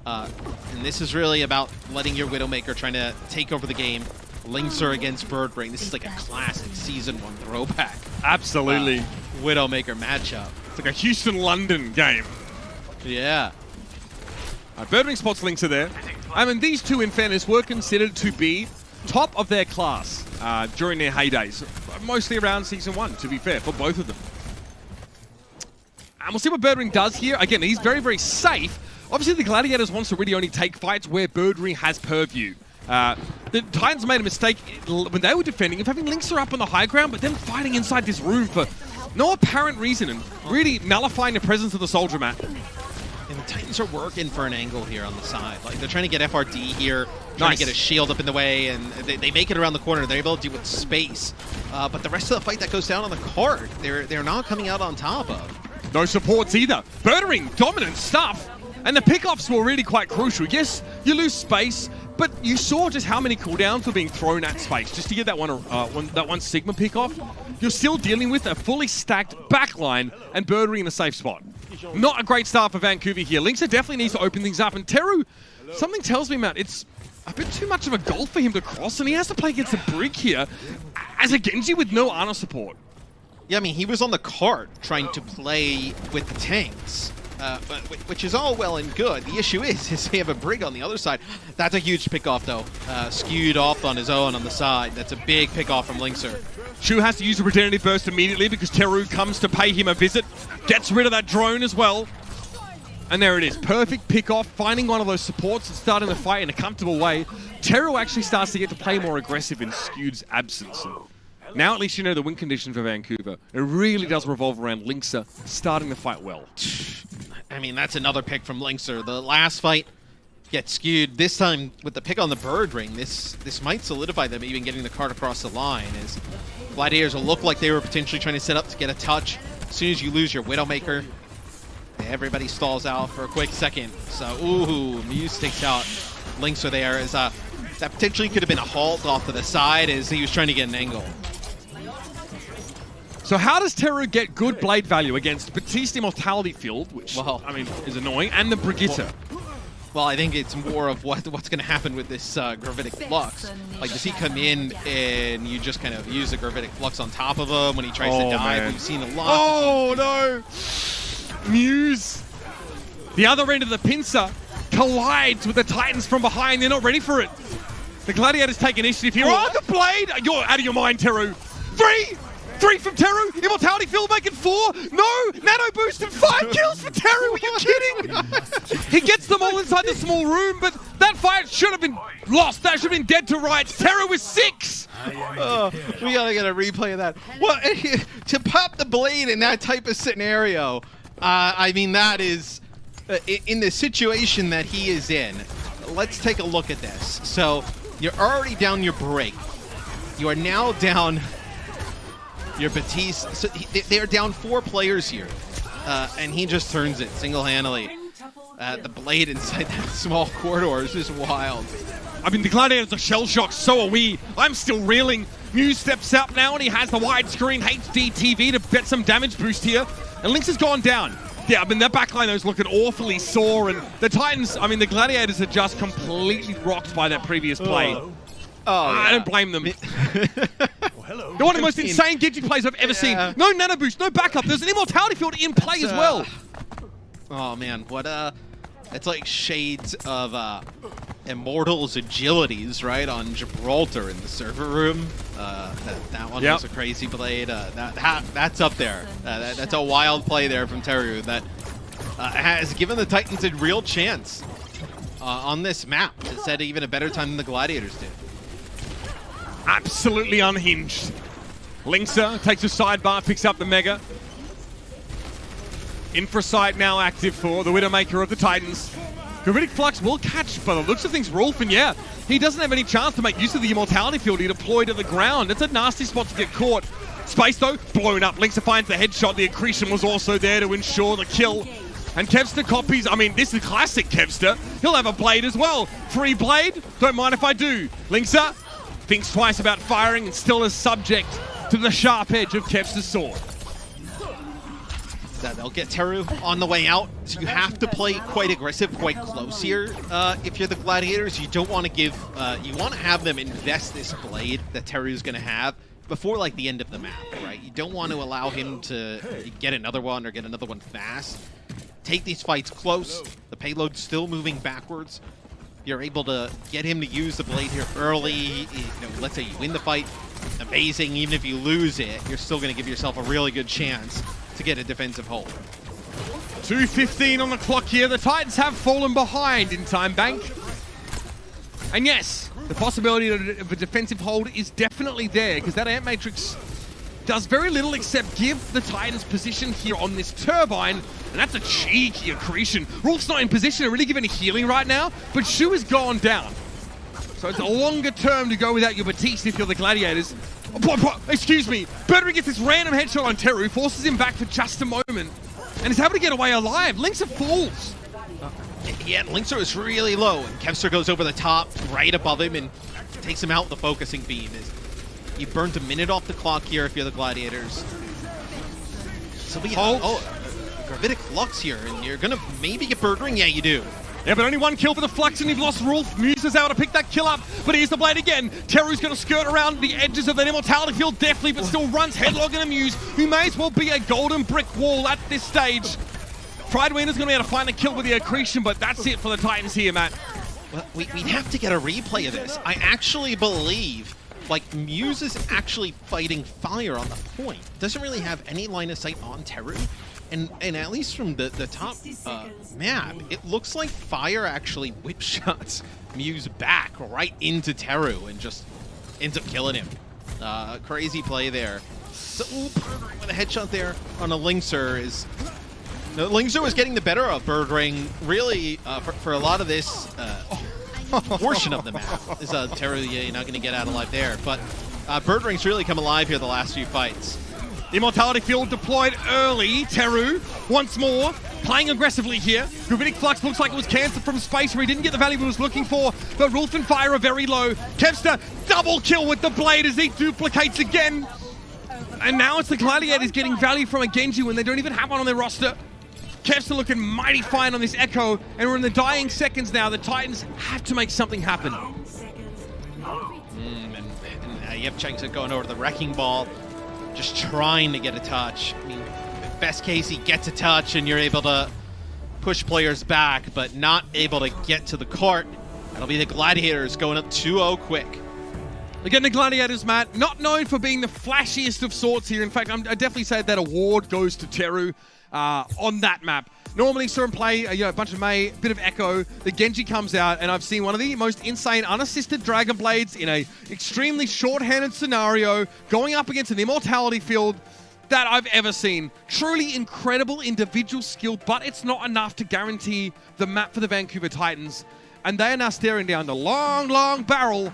And this is really about letting your Widowmaker trying to take over the game. Lynxer against Birdring. This is like a classic Season 1 throwback. Absolutely. Widowmaker matchup. It's like a Houston-London game. Yeah. Birdring spots Lynxer there. I mean, these two, in fairness, were considered to be top of their class during their heydays. Mostly around Season 1, to be fair, for both of them. And we'll see what Birdring does here. Again, he's very, very safe. Obviously, the Gladiators wants to really only take fights where Birdring has purview. The Titans made a mistake when they were defending of having Lynxer up on the high ground, but then fighting inside this room for no apparent reason and really nullifying the presence of the Soldier Mat. And the Titans are working for an angle here on the side. Like, they're trying to get FRD here, trying to get a shield up in the way, and they make it around the corner. They're able to deal with space. But the rest of the fight that goes down on the card, they're not coming out on top of. No supports either. Birdring, dominant stuff. And the pickoffs were really quite crucial. Yes, you lose space, but you saw just how many cooldowns were being thrown at space just to get that one Sigma pickoff. You're still dealing with a fully stacked backline and Birdring in a safe spot. Not a great start for Vancouver here. Lynxer definitely needs to open things up, and Teru, something tells me, Matt, it's a bit too much of a goal for him to cross, and he has to play against a Brig here as a Genji with no Ana support. Yeah, I mean, he was on the cart trying to play with the tanks. Which is all well and good. The issue is they have a Brig on the other side. That's a huge pickoff, though. Skewed off on his own on the side. That's a big pickoff from Lynxer. Shu has to use the Regenerative Burst immediately because Teru comes to pay him a visit. Gets rid of that drone as well. And there it is. Perfect pickoff, finding one of those supports and starting the fight in a comfortable way. Teru actually starts to get to play more aggressive in Skewed's absence. Now at least you know the win condition for Vancouver. It really does revolve around Lynxer starting the fight well. I mean, that's another pick from Lynxer. The last fight, get skewed. This time, with the pick on the bird ring, this might solidify them even getting the card across the line, as Gladiators will look like they were potentially trying to set up to get a touch. As soon as you lose your Widowmaker, everybody stalls out for a quick second. So, ooh, Muse takes out Linkser there, as that potentially could have been a halt off to the side as he was trying to get an angle. So how does Teru get good blade value against Batiste Immortality Field, which, Well, I mean, is annoying, and the Brigitte? Well, I think it's more of what's going to happen with this Gravitic Flux. Like, does he come in and you just kind of use the Gravitic Flux on top of him when he tries to dive? Man. We've seen a lot. Oh, no! Muse, the other end of the pincer, collides with the Titans from behind. They're not ready for it. The Gladiators take initiative here. Oh, the blade! You're out of your mind, Teru. Three from Teru. Immortality Field making 4. No! Nano boost and 5 kills for Teru. Are you kidding? He gets them all inside the small room, but that fight should have been lost. That should have been dead to rights. Teru with 6. We gotta get a replay of that. Well, to pop the blade in that type of scenario, I mean, that is in the situation that he is in. Let's take a look at this. So you're already down your break. You are now down your Batiste. So they're down 4 players here, and he just turns it single-handedly. The blade inside that small corridor is just wild. I mean, the Gladiators are shell-shocked, so are we. I'm still reeling. Muse steps up now, and he has the widescreen HD TV to get some damage boost here. And Lynx has gone down. Yeah, I mean, their backline is looking awfully sore, and the Titans, I mean, the Gladiators are just completely rocked by that previous play. I don't blame them. They're one of the most insane Genji plays I've ever seen. No nano boost, no backup. There's an Immortality Field in play as well. Oh man, what it's like shades of Immortals agilities, right, on Gibraltar in the server room. That one was a crazy blade. That's up there. That's a wild play there from Teru that has given the Titans a real chance on this map to set even a better time than the Gladiators did. Absolutely unhinged. Linkser takes a sidebar, picks up the Mega. Infrasight now active for the Widowmaker of the Titans. Gravitic Flux will catch, by the looks of things, Rolf, and yeah, he doesn't have any chance to make use of the Immortality Field he deployed to the ground. It's a nasty spot to get caught. Space, though, blown up. Linkser finds the headshot. The accretion was also there to ensure the kill. And Kevster copies, I mean, this is classic Kevster. He'll have a blade as well. Free blade, don't mind if I do. Linkser thinks twice about firing and still is subject to the sharp edge of Kevster's sword. They'll get Teru on the way out, so you have to play quite aggressive, quite close here. If you're the Gladiators, you don't want to give, you want to have them invest this blade that Teru's going to have before like the end of the map, right? You don't want to allow him to get another one or get another one fast. Take these fights close. The payload's still moving backwards. You're able to get him to use the blade here early. You know, let's say you win the fight, amazing. Even if you lose it, you're still going to give yourself a really good chance to get a defensive hold. 2:15 on the clock here. The Titans have fallen behind in Time Bank. And yes, the possibility of a defensive hold is definitely there, because that Ant Matrix does very little except give the Titans position here on this turbine, and that's a cheeky accretion. Rolf's not in position to really give any healing right now, but Shu has gone down. So it's a longer term to go without your Batiste if you're the Gladiators. Excuse me. Birdring gets this random headshot on Teru, forces him back for just a moment, and is able to get away alive. Linkser falls. Yeah, Linkser is really low, and Kevster goes over the top, right above him, and takes him out with the focusing beam. You burnt a minute off the clock here if you're the Gladiators. So we Gravitic Flux here, and you're gonna maybe get Birdring. Yeah, you do. Yeah, but only one kill for the Flux, and you've lost Rolf. Muse is able to pick that kill up, but here's the blade again. Teru's going to skirt around the edges of that Immortality Field deftly, but still runs headlong into Muse, who may as well be a golden brick wall at this stage. Pridewinner's going to be able to find a kill with the accretion, but that's it for the Titans here, Matt. Well, we'd have to get a replay of this. I actually believe, like, Muse is actually fighting fire on the point. Doesn't really have any line of sight on Teru. And at least from the top map, it looks like fire actually whip shots Muse back right into Teru and just ends up killing him. Crazy play there. So, with a headshot there on a Linkser is No, Lingzhu was getting the better of Birdring, really, for a lot of this portion of the map. Is Teru not going to get out alive there, but Birdring's really come alive here the last few fights. The Immortality Field deployed early. Teru, once more, playing aggressively here. Gravitic Flux looks like it was cancelled from space where he didn't get the value he was looking for, but Rolf and Fire are very low. Kevster, double kill with the blade as he duplicates again. And now it's the Gladiators getting value from a Genji when they don't even have one on their roster. Kevster looking mighty fine on this Echo, and we're in the dying seconds now. The Titans have to make something happen. And you have Changsa going over to the Wrecking Ball, just trying to get a touch. I mean, best case, he gets a touch and you're able to push players back, but not able to get to the court. That'll be the Gladiators going up 2-0 quick. Again, the Gladiators, Matt, not known for being the flashiest of sorts here. In fact, I definitely say that award goes to Teru on that map. Normally saw him play a bunch of Mei, bit of Echo. The Genji comes out, and I've seen one of the most insane unassisted Dragon Blades in a extremely short-handed scenario going up against an Immortality Field that I've ever seen. Truly incredible individual skill, but it's not enough to guarantee the map for the Vancouver Titans. And they are now staring down the long, long barrel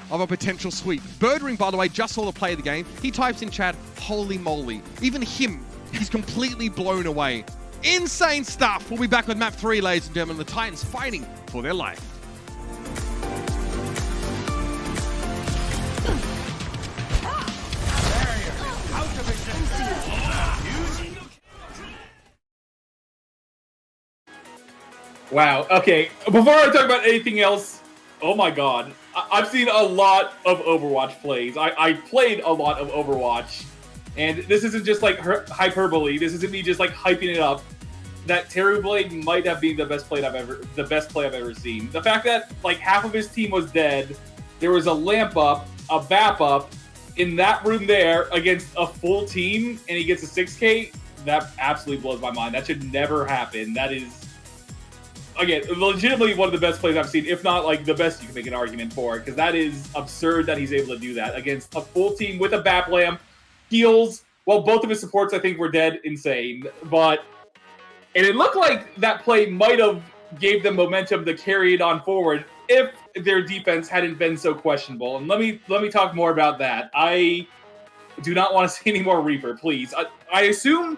of a potential sweep. Birdring, by the way, just saw the play of the game. He types in chat, holy moly. Even him, he's completely blown away. Insane stuff. We'll be back with map 3, ladies and gentlemen. The Titans fighting for their life. Wow. Okay. Before I talk about anything else, oh my god. I've seen a lot of Overwatch plays. I played a lot of Overwatch. And this isn't just like hyperbole. This isn't me just like hyping it up. That Teru Blade might have been the best play I've ever seen. The fact that like half of his team was dead, there was a lamp up, a BAP up in that room there against a full team, and he gets a 6K. That absolutely blows my mind. That should never happen. That is, again, legitimately one of the best plays I've seen, if not like the best you can make an argument for, because that is absurd that he's able to do that against a full team with a BAP lamp. Heals. Well, both of his supports, I think, were dead. Insane. And it looked like that play might have gave them momentum to carry it on forward if their defense hadn't been so questionable. And let me talk more about that. I do not want to see any more Reaper, please. I assume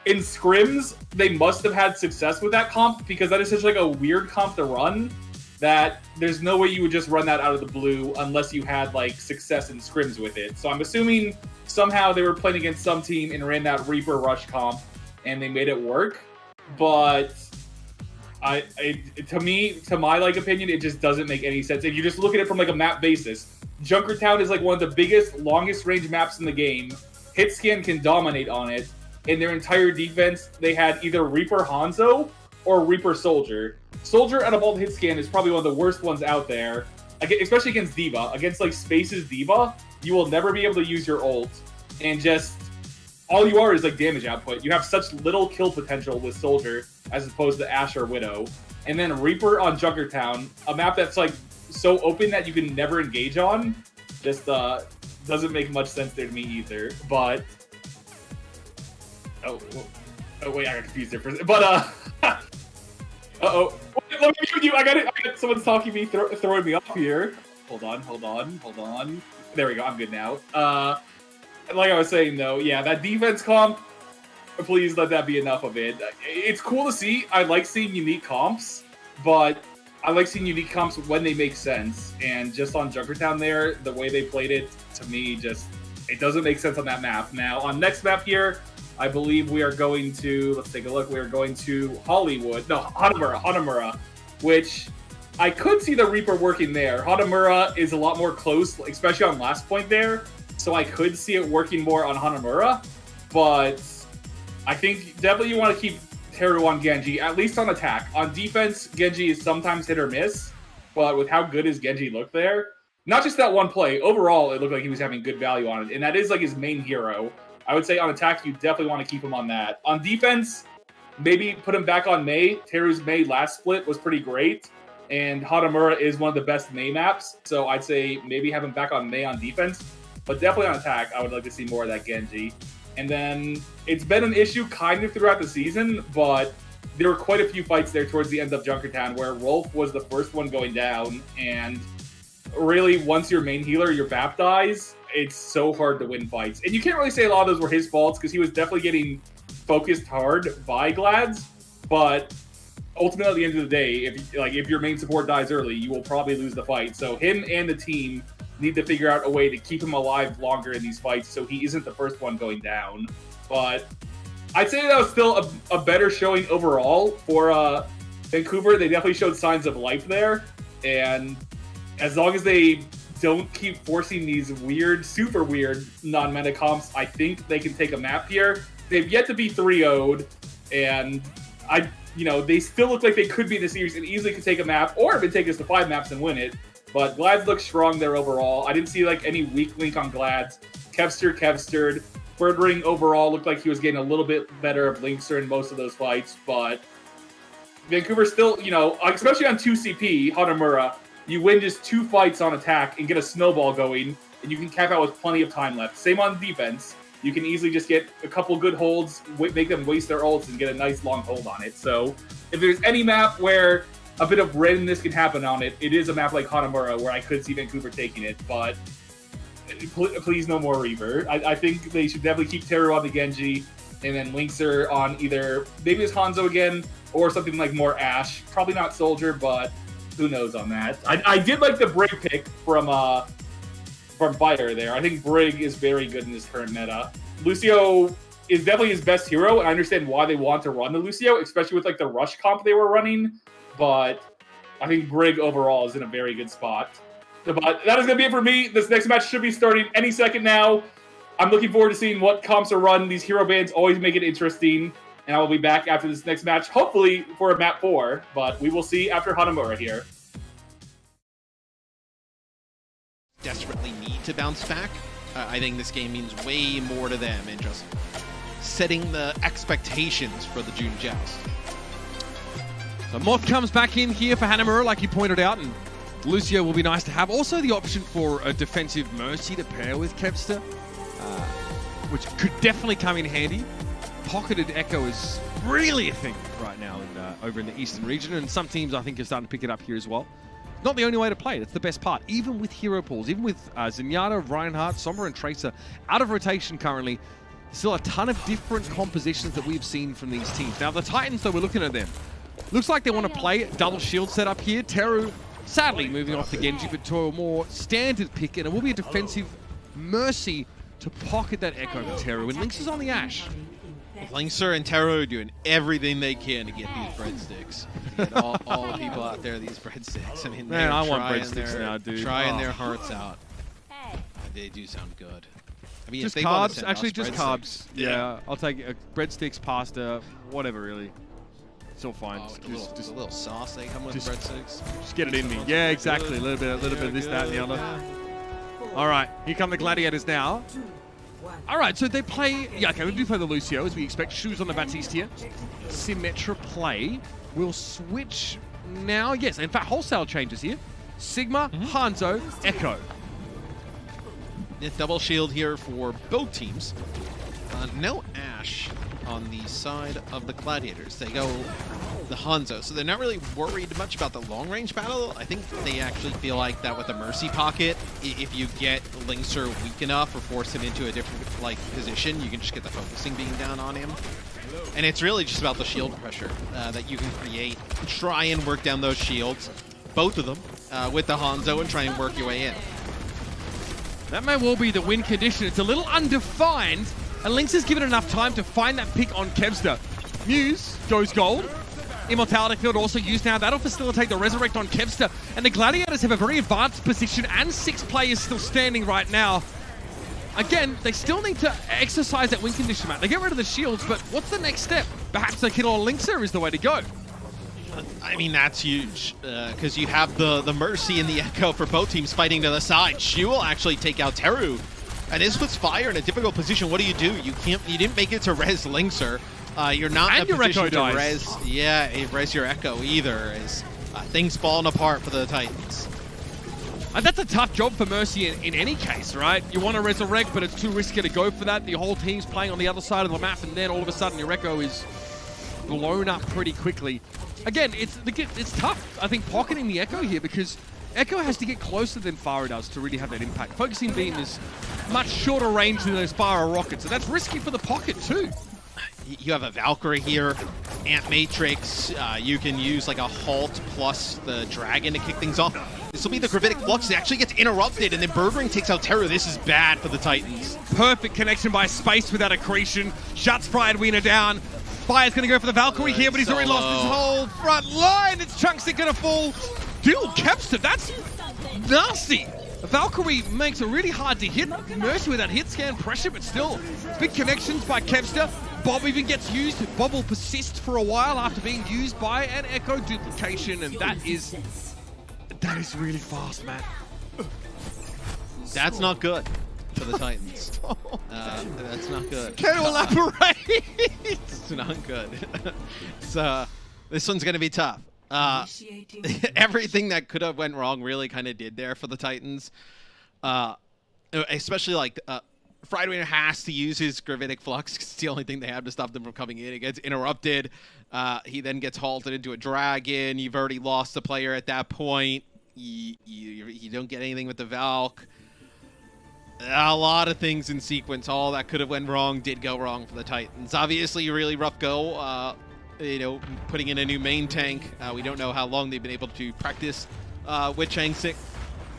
in scrims they must have had success with that comp, because that is such like a weird comp to run that there's no way you would just run that out of the blue unless you had like success in scrims with it. So I'm assuming somehow they were playing against some team and ran that Reaper Rush comp and they made it work. But to my like opinion, it just doesn't make any sense. If you just look at it from like a map basis, Junkertown is like one of the biggest, longest range maps in the game. Hitscan can dominate on it. In their entire defense, they had either Reaper Hanzo or Reaper Soldier. Soldier out of all the Hitscan is probably one of the worst ones out there, especially against D.Va. Against like Space's D.Va, you will never be able to use your ult, and just all you are is like damage output. You have such little kill potential with Soldier as opposed to Ashe or Widow. And then Reaper on Junkertown, a map that's like so open that you can never engage on, just doesn't make much sense there to me either. But oh wait, I got confused there for a second. But uh-oh. Wait, let me mute you. I got it. Someone's talking to me, throwing me off here. Hold on. There we go. I'm good now. Like I was saying, though, yeah, that defense comp, please let that be enough of it. It's cool to see. I like seeing unique comps, but I like seeing unique comps when they make sense. And just on Junkertown there, the way they played it, to me, just, it doesn't make sense on that map. Now, on next map here, I believe we are going to, let's take a look, we are going to Hanamura, which I could see the Reaper working there. Hanamura is a lot more close, especially on last point there. So I could see it working more on Hanamura, but I think definitely you want to keep Teru on Genji, at least on attack. On defense, Genji is sometimes hit or miss, but with how good his Genji looked there, not just that one play, overall it looked like he was having good value on it, and that is like his main hero. I would say on attack, you definitely want to keep him on that. On defense, maybe put him back on Mei. Teru's Mei last split was pretty great, and Hanamura is one of the best Mei maps, so I'd say maybe have him back on Mei on defense. But definitely on attack, I would like to see more of that Genji. And then it's been an issue kind of throughout the season, but there were quite a few fights there towards the end of Junkertown where Rolf was the first one going down, and really, once your main healer, your BAP dies, it's so hard to win fights. And you can't really say a lot of those were his faults, because he was definitely getting focused hard by Glads, but ultimately at the end of the day, if your main support dies early, you will probably lose the fight. So him and the team need to figure out a way to keep him alive longer in these fights so he isn't the first one going down. But I'd say that was still a better showing overall for Vancouver. They definitely showed signs of life there, and as long as they don't keep forcing these weird, super weird non-meta comps, I think they can take a map here. They've yet to be 3-0'd, and they still look like they could be in the series and easily could take a map, or even take us to 5 maps and win it. But Glads look strong there overall. I didn't see any weak link on Glads. Kevstered. Third Ring overall looked like he was getting a little bit better of Linkser in most of those fights, but Vancouver still, especially on 2CP, Hanamura, you win just 2 fights on attack and get a snowball going, and you can cap out with plenty of time left. Same on defense. You can easily just get a couple good holds, make them waste their ults, and get a nice long hold on it. So if there's any map where a bit of randomness can happen on it, it is a map like Hanamura, where I could see Vancouver taking it, but please no more Reaver. I think they should definitely keep Teru on the Genji, and then Linkser on either, maybe it's Hanzo again, or something like more Ashe. Probably not Soldier, but who knows on that. I did like the Brig pick from Fire there. I think Brig is very good in this current meta. Lucio is definitely his best hero, and I understand why they want to run the Lucio, especially with the rush comp they were running, but I think Brig overall is in a very good spot. But that is going to be it for me. This next match should be starting any second now. I'm looking forward to seeing what comps are run. These hero bans always make it interesting. And I will be back after this next match, hopefully for a map 4. But we will see after Hanamura here. Desperately need to bounce back. I think this game means way more to them and just setting the expectations for the June Joust. So Moth comes back in here for Hanamura, like you pointed out, and Lucio will be nice to have. Also the option for a defensive Mercy to pair with Kevster, which could definitely come in handy. Pocketed Echo is really a thing right now over in the Eastern region, and some teams I think are starting to pick it up here as well. Not the only way to play it, it's the best part. Even with hero pools, even with Zenyatta, Reinhardt, Sombra, and Tracer out of rotation currently, still a ton of different compositions that we've seen from these teams. Now the Titans, though, we're looking at them. Looks like they want to play double shield setup here. Teru, sadly, moving off the Genji, but to a more standard pick, and it will be a defensive Mercy to pocket that Echo for Teru. And Lynx is on the Ashe. Linkser and Teru are doing everything they can to get these breadsticks. To get all the people out there these breadsticks. I mean, man, I want breadsticks now, dude. Trying their hearts out. They do sound good. I mean, just if they want to carbs, send actually us just breadsticks, carbs. Yeah, I'll take breadsticks, pasta, whatever really. It's all fine. Oh, just a little sauce they come with just- breadsticks. Just get it in me. Yeah, exactly. A little bit of this, that, and the other. All right, here come the Gladiators now. All right, so they play. Yeah, okay, we do play the Lucio as we expect. Shoes on the Baptiste here. Symmetra play. We'll switch now. Yes, in fact, wholesale changes here. Sigma, Hanzo, Echo. Yeah, double shield here for both teams. No Ashe on the side of the Gladiators. They go the Hanzo, so they're not really worried much about the long-range battle. I think they actually feel like that with the Mercy pocket, if you get Linkser weak enough or force him into a different position, you can just get the focusing being down on him. And it's really just about the shield pressure that you can create. Try and work down those shields, both of them, with the Hanzo, and try and work your way in. That may well be the win condition. It's a little undefined, and Lynx has given enough time to find that pick on Kevster. Muse goes gold. Immortality Field also used now. That'll facilitate the Resurrect on Kevster. And the Gladiators have a very advanced position and 6 players still standing right now. Again, they still need to exercise that win condition, Matt. They get rid of the shields, but what's the next step? Perhaps the kill on Linkser is the way to go. I mean, that's huge, because you have the Mercy and the Echo for both teams fighting to the side. She will actually take out Teru, and this puts Fire in a difficult position. What do? You didn't make it to res Linkser. You're not in a position to res your Echo either, as things falling apart for the Titans. And that's a tough job for Mercy in any case, right? You want to resurrect, but it's too risky to go for that. The whole team's playing on the other side of the map, and then all of a sudden your Echo is blown up pretty quickly. Again, it's tough, I think, pocketing the Echo here, because Echo has to get closer than Farah does to really have that impact. Focusing Beam is much shorter range than those Farah rockets, and that's risky for the pocket too. You have a Valkyrie here, Ant Matrix. You can use like a Halt plus the Dragon to kick things off. This will be the Gravitic Flux. It actually gets interrupted, and then Birdring takes out Terror. This is bad for the Titans. Perfect connection by Space without accretion. Shuts Firedwiener down. Fire's going to go for the Valkyrie here, but he's already lost his whole front line. It's Chunksick going to fall. Dude, Kepster, that's nasty. Valkyrie makes it really hard to hit Mercy with that hit scan pressure, but still, big connections by Kepster. Bob even gets used. Bob will persist for a while after being used by an Echo duplication, and that is really fast, man. That's not good for the Titans. That's not good. Can you elaborate? It's not good. This one's going to be tough. Everything that could have went wrong really kind of did there for the Titans. Especially like Firedwiener has to use his Gravitic Flux because it's the only thing they have to stop them from coming in. It gets interrupted. He then gets halted into a Dragon. You've already lost the player at that point. You don't get anything with the Valk. A lot of things in sequence. All that could have went wrong did go wrong for the Titans. Obviously, a really rough go. You know, putting in a new main tank. We don't know how long they've been able to practice with Changsick.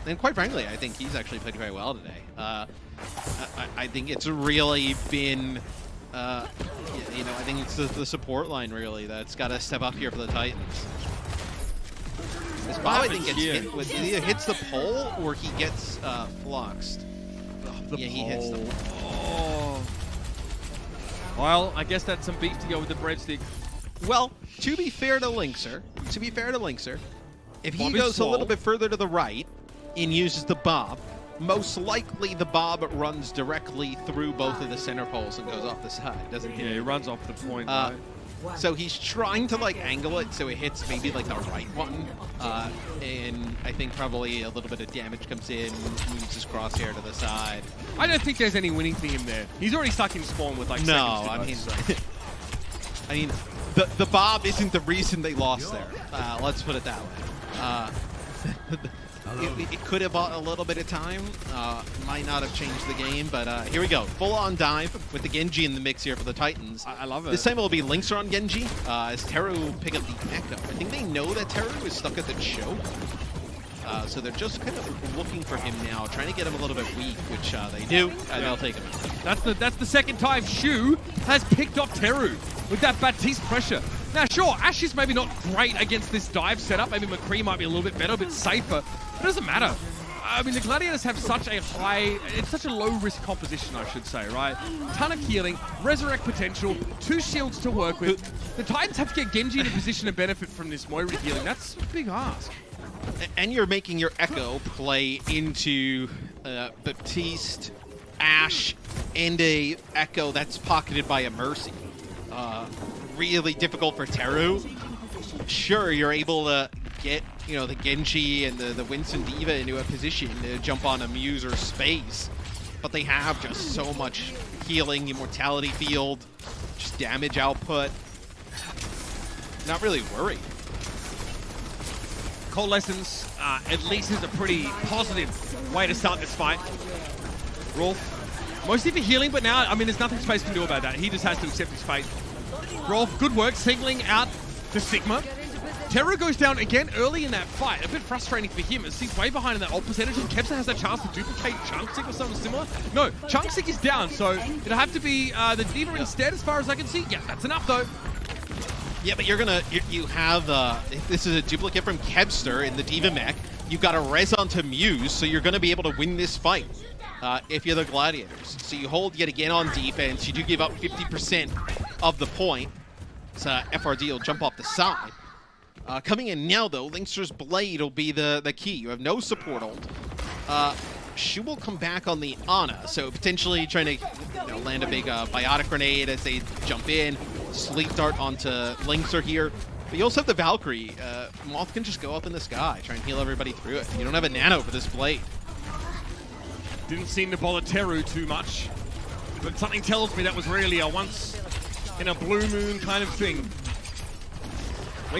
And quite frankly, I think he's actually played very well today. I think it's really been, I think it's the support line really that's got to step up here for the Titans. This Bob, I think, gets hit with either hits the pole or he gets fluxed. He hits the pole. Oh. Well, I guess that's some beef to go with the breadstick. Well, to be fair to Linkser, if he goes a little bit further to the right and uses the Bob, most likely the Bob runs directly through both of the center poles and goes off the side. Doesn't hit. Yeah, he runs off the point. Right? So he's trying to like angle it so it hits maybe like the right one, and I think probably a little bit of damage comes in, moves his crosshair to the side. I don't think there's any winning for him there. He's already stuck in spawn with like seconds to go, I mean, the Bob isn't the reason they lost there. Let's put it that way. It could have bought a little bit of time. Might not have changed the game, but here we go. Full-on dive with the Genji in the mix here for the Titans. I love it. This time it will be Linkser on Genji, as Teru will pick up the Echo. I think they know that Teru is stuck at the choke. So they're just kind of looking for him now, trying to get him a little bit weak, which they do, and they'll take him. That's the second time Shu has picked off Teru with that Baptiste pressure. Now, sure, Ash is maybe not great against this dive setup. Maybe McCree might be a little bit better, a bit safer. It doesn't matter. I mean, the Gladiators have such a high, it's such a low-risk composition, I should say, right? Ton of healing, resurrect potential, 2 shields to work with. The Titans have to get Genji in a position to benefit from this Moira healing. That's a big ask. And you're making your Echo play into Baptiste, Ash, and a Echo that's pocketed by a Mercy. Really difficult for Teru. Sure, you're able to get, the Genji and the Winston Diva into a position to jump on a Muse or Space, but they have just so much healing, immortality field, just damage output. Not really worried. Coalescence, at least, is a pretty positive way to start this fight. Rolf, mostly for healing, but now, I mean, there's nothing Space can do about that. He just has to accept his fate. Rolf, good work, singling out to Sigma. Teru goes down again early in that fight. A bit frustrating for him as he's way behind in that ult percentage, and Kepster has a chance to duplicate Chunksick or something similar. No, Chunksick is down, so it'll have to be the Diva instead, as far as I can see. Yeah, that's enough, though. Yeah, but you have, this is a duplicate from Kepster in the Diva mech. You've got a res onto Muse, so you're going to be able to win this fight if you're the Gladiators. So you hold yet again on defense. You do give up 50% of the point. So FRD will jump off the side. Coming in now, though, Linkster's Blade will be the key. You have no support ult. Shu will come back on the Ana, so potentially trying to land a big Biotic Grenade as they jump in. Sleep Dart onto Linkser here. But you also have the Valkyrie. Moth can just go up in the sky, try and heal everybody through it. You don't have a nano for this blade. Didn't seem to bother Teru too much, but something tells me that was really a once in a blue moon kind of thing.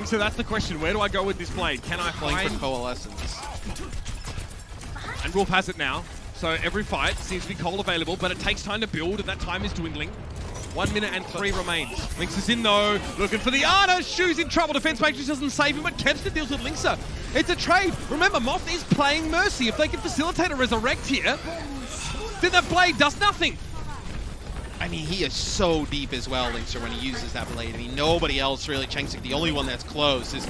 So that's the question. Where do I go with this blade? Can I Playing find... for Coalescence. And Wolf has it now. So every fight seems to be coal available, but it takes time to build, and that time is dwindling. 1 minute and 3 remains. Lynx is in though, looking for the Ana. Shu's in trouble. Defense Matrix doesn't save him, but Kempster deals with Lynxer. It's a trade. Remember, Moth is playing Mercy. If they can facilitate a resurrect here, then that blade does nothing. I mean, he is so deep as well, Lynxer, when he uses that blade. I mean, nobody else really. Changsik, the only one that's close, is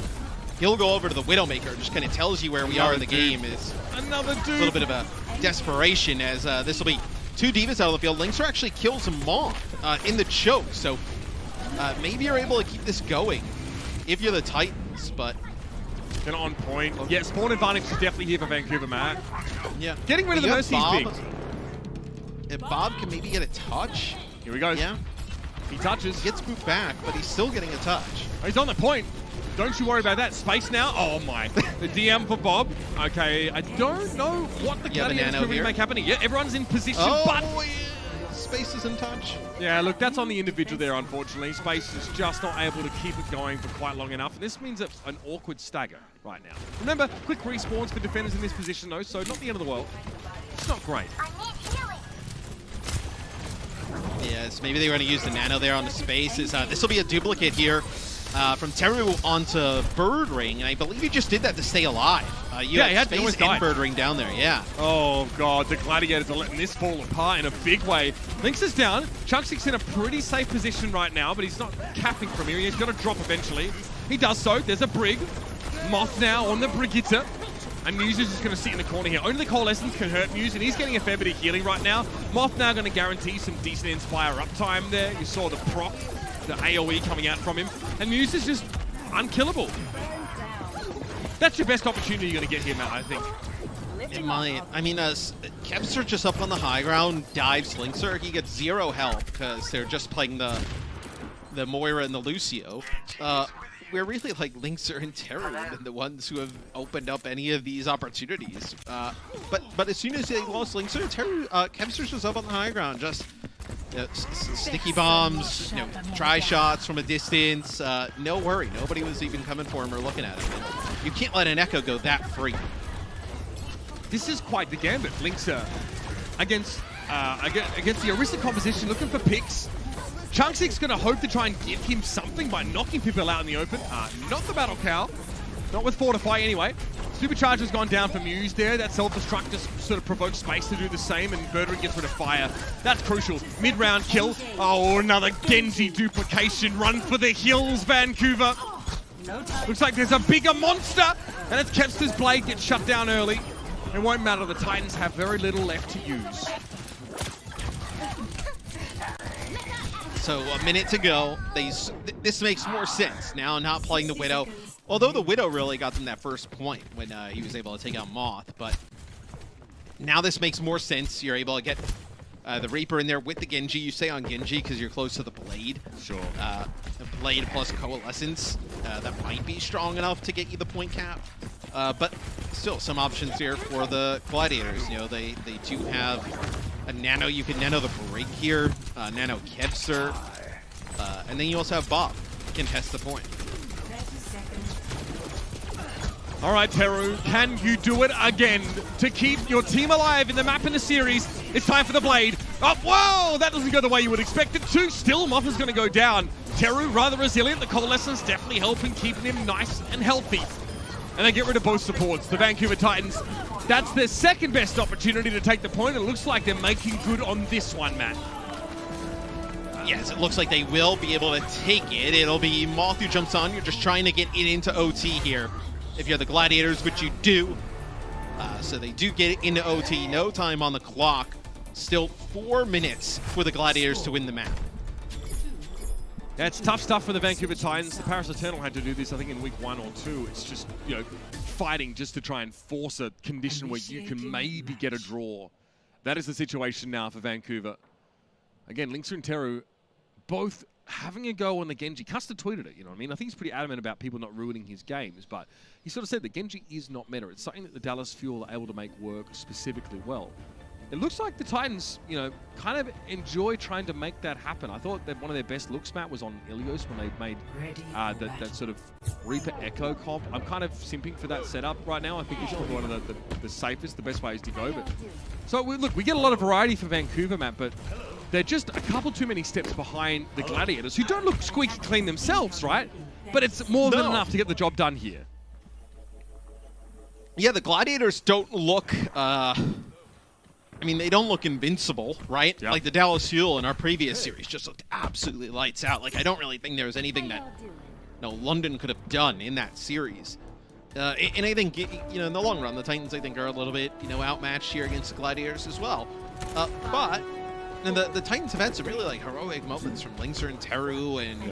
he'll go over to the Widowmaker. Just kind of tells you where we are in the game. Is another dude. A little bit of a desperation as this will be 2 Divas out of the field. Lynxer actually kills Moth in the choke, so maybe you're able to keep this going if you're the Titans, but... They're on point. Yeah, spawn advantage is definitely here for Vancouver, Matt. Yeah. Getting rid of the Mercy is big. If Bob can maybe get a touch. Here we go. Yeah. He touches. He gets moved back, but he's still getting a touch. Oh, he's on the point. Don't you worry about that. Space now. Oh my. The DM for Bob. Okay, I don't know what the Gladiators can really make happen. Yeah, everyone's in position, but... Yeah. Space is in touch. Yeah, look, that's on the individual there, unfortunately. Space is just not able to keep it going for quite long enough. And this means an awkward stagger right now. Remember, quick respawns for defenders in this position, though, so not the end of the world. It's not great. Yes, maybe they were going to use the nano there on the spaces. This will be a duplicate here from Teru onto Bird Ring, and I believe he just did that to stay alive. You had space and Bird Ring down there, yeah. Oh god, the Gladiators are letting this fall apart in a big way. Lynx is down. Chunksik's in a pretty safe position right now, but he's not capping from here. He's got to drop eventually. He does so. There's a Brig. Moth now on the Brigitte. And Muse is just going to sit in the corner here. Only Coalescence can hurt Muse, and he's getting a fair bit of healing right now. Moth now going to guarantee some decent Inspire uptime there. You saw the proc, the AoE coming out from him. And Muse is just unkillable. That's your best opportunity you're going to get here, Matt, I think. It might. I mean, Kempster just up on the high ground, dives Lynxer. He gets 0 help because they're just playing the Moira and the Lucio. We're really like Lynxer and Teru than the ones who have opened up any of these opportunities. But as soon as they lost Lynxer, Teru, Kempster's just up on the high ground, just sticky bombs, try shots from a distance. No worry, nobody was even coming for him or looking at him. And you can't let an Echo go that free. This is quite the gambit. Lynxer against the Orisa composition, looking for picks. Chunksik's going to hope to try and give him something by knocking people out in the open. Not the Battle Cow. Not with Fortify anyway. Supercharger's gone down for Muse there. That self-destruct just sort of provokes Space to do the same, and Birdring gets rid of fire. That's crucial. Mid-round kill. Oh, another Genji duplication. Run for the hills, Vancouver. Looks like there's a bigger monster, and it's Kempster's blade gets shut down early. It won't matter. The Titans have very little left to use. So a minute to go. This makes more sense now, not playing the Widow. Although the Widow really got them that first point when he was able to take out Moth. But now this makes more sense. You're able to get the Reaper in there with the Genji. You stay on Genji because you're close to the Blade. Sure. The Blade plus Coalescence. That might be strong enough to get you the point cap. But still, some options here for the Gladiators. They do have a nano. You can nano the Break here, nano Kempster, and then you also have Bob can test the point. All right, Teru, can you do it again to keep your team alive in the map in the series? It's time for the Blade. Oh, whoa! That doesn't go the way you would expect it to. Still, Moth is going to go down. Teru, rather resilient. The Coalescence definitely helping keeping him nice and healthy. And they get rid of both supports. The Vancouver Titans, that's their second best opportunity to take the point. It looks like they're making good on this one, Matt. Yes, it looks like they will be able to take it. It'll be Moth who jumps on. You're just trying to get it into OT here. If you're the Gladiators, which you do. So they do get it into OT. No time on the clock. Still 4 minutes for the Gladiators to win the map. Yeah, it's tough stuff for the Vancouver Titans. The Paris Eternal had to do this, I think, in week 1 or 2. It's just, fighting just to try and force a condition where you can maybe get a draw. That is the situation now for Vancouver. Again, Lynxer and Teru both having a go on the Genji. Custer tweeted it, you know what I mean? I think he's pretty adamant about people not ruining his games, but he sort of said that Genji is not meta. It's something that the Dallas Fuel are able to make work specifically well. It looks like the Titans, you know, kind of enjoy trying to make that happen. I thought that one of their best looks, Matt, was on Ilios when they made that sort of Reaper Echo comp. I'm kind of simping for that setup right now. I think it's probably one of the safest, the best ways to go. But so look, we get a lot of variety for Vancouver, Matt, but they're just a couple too many steps behind the Gladiators, who don't look squeaky clean themselves, right? But it's more than enough to get the job done here. Yeah, the Gladiators don't look... I mean, they don't look invincible, right? Yep. Like the Dallas Fuel in our previous series just looked absolutely lights out. Like, I don't really think there was anything that London could have done in that series. And I think, you know, in the long run, the Titans, I think, are a little bit, you know, outmatched here against the Gladiators as well. But the Titans have had some really, like, heroic moments from Linkser and Teru, and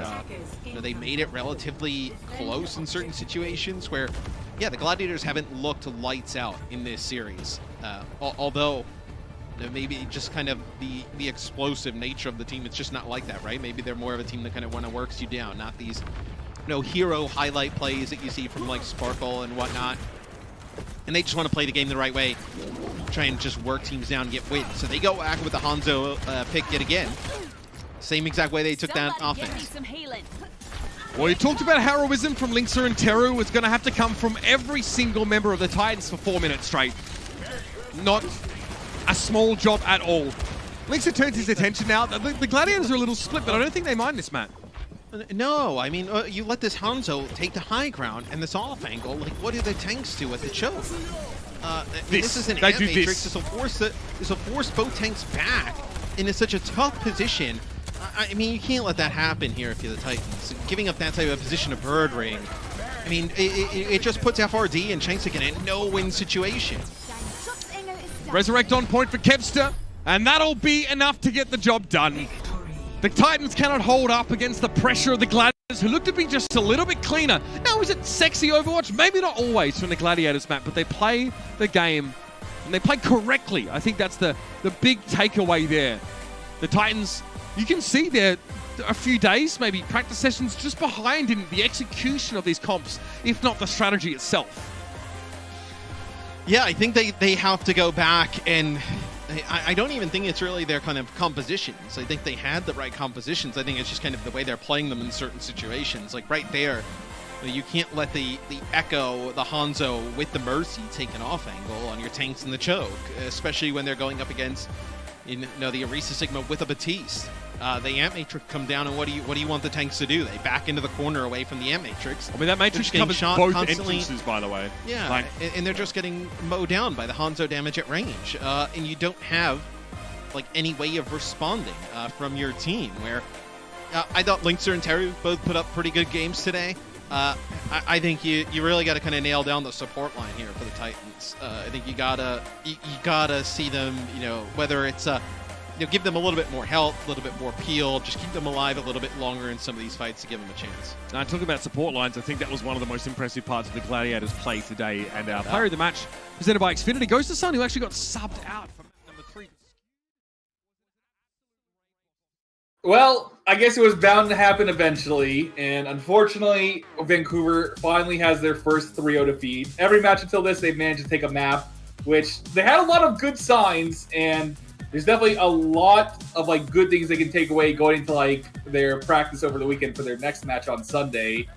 you know, they made it relatively close in certain situations where, yeah, the Gladiators haven't looked lights out in this series. Although... maybe just kind of the explosive nature of the team, it's just not like that, right? Maybe they're more of a team that kind of works you down, not these, you know, hero highlight plays that you see from like Sparkle and whatnot. And they just want to play the game the right way, try and just work teams down and get wins. So they go back with the Hanzo pick yet again. Same exact way they took that offense. Well, you talked about heroism from Linkser and Teru. It's going to have to come from every single member of the Titans for 4 minutes straight. Not a small job at all. Linkser turns his attention now. The Gladiators are a little split, but I don't think they mind this, Matt. No, I mean, you let this Hanzo take the high ground and this off angle. Like, what do the tanks do at the choke? This is an amp matrix. This will force both tanks back into such a tough position. I mean, you can't let that happen here if you're the Titans. Giving up that type of position of Bird Ring, I mean, it just puts FRD and Shanks in a no-win situation. Resurrect on point for Kevster, and that'll be enough to get the job done. The Titans cannot hold up against the pressure of the Gladiators, who look to be just a little bit cleaner. Now, is it sexy Overwatch? Maybe not always from the Gladiators, Matt, but they play the game, and they play correctly. I think that's the big takeaway there. The Titans, you can see they're a few days, maybe practice sessions, just behind in the execution of these comps, if not the strategy itself. Yeah, I think they have to go back, and I don't even think it's really their kind of compositions. I think they had the right compositions. I think it's just kind of the way they're playing them in certain situations. Like right there, you can't let the Echo, the Hanzo with the Mercy take an off angle on your tanks in the choke, especially when they're going up against, you know, the Arisa Sigma with a Batiste. The Amp Matrix come down, and what do you want the tanks to do? They back into the corner away from the Amp Matrix. I mean, that Matrix covers both entrances, by the way. Yeah, and they're just getting mowed down by the Hanzo damage at range. And you don't have, like, any way of responding from your team, where I thought Linkser and Teru both put up pretty good games today. I think you really got to kind of nail down the support line here for the Titans. I think you gotta see them, you know, whether it's you know, give them a little bit more health, a little bit more peel, just keep them alive a little bit longer in some of these fights to give them a chance. Now, talking about support lines, I think that was one of the most impressive parts of the Gladiators' play today. And our player of the match, presented by Xfinity, goes to Sun, who actually got subbed out from number 3. Well, I guess it was bound to happen eventually, and unfortunately, Vancouver finally has their first 3-0 defeat. Every match until this, they've managed to take a map, which they had a lot of good signs, and there's definitely a lot of like good things they can take away going into like their practice over the weekend for their next match on Sunday.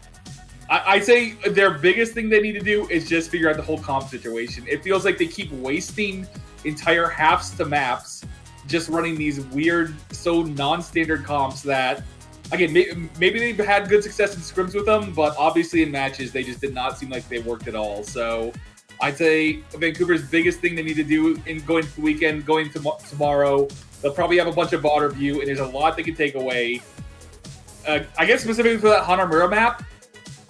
I'd say their biggest thing they need to do is just figure out the whole comp situation. It feels like they keep wasting entire halves to maps just running these weird, so non-standard comps that, again, maybe they've had good success in scrims with them, but obviously in matches they just did not seem like they worked at all. So I'd say Vancouver's biggest thing they need to do in going to the weekend, going to tomorrow, they'll probably have a bunch of bot review, and there's a lot they can take away. I guess specifically for that Hanamura map,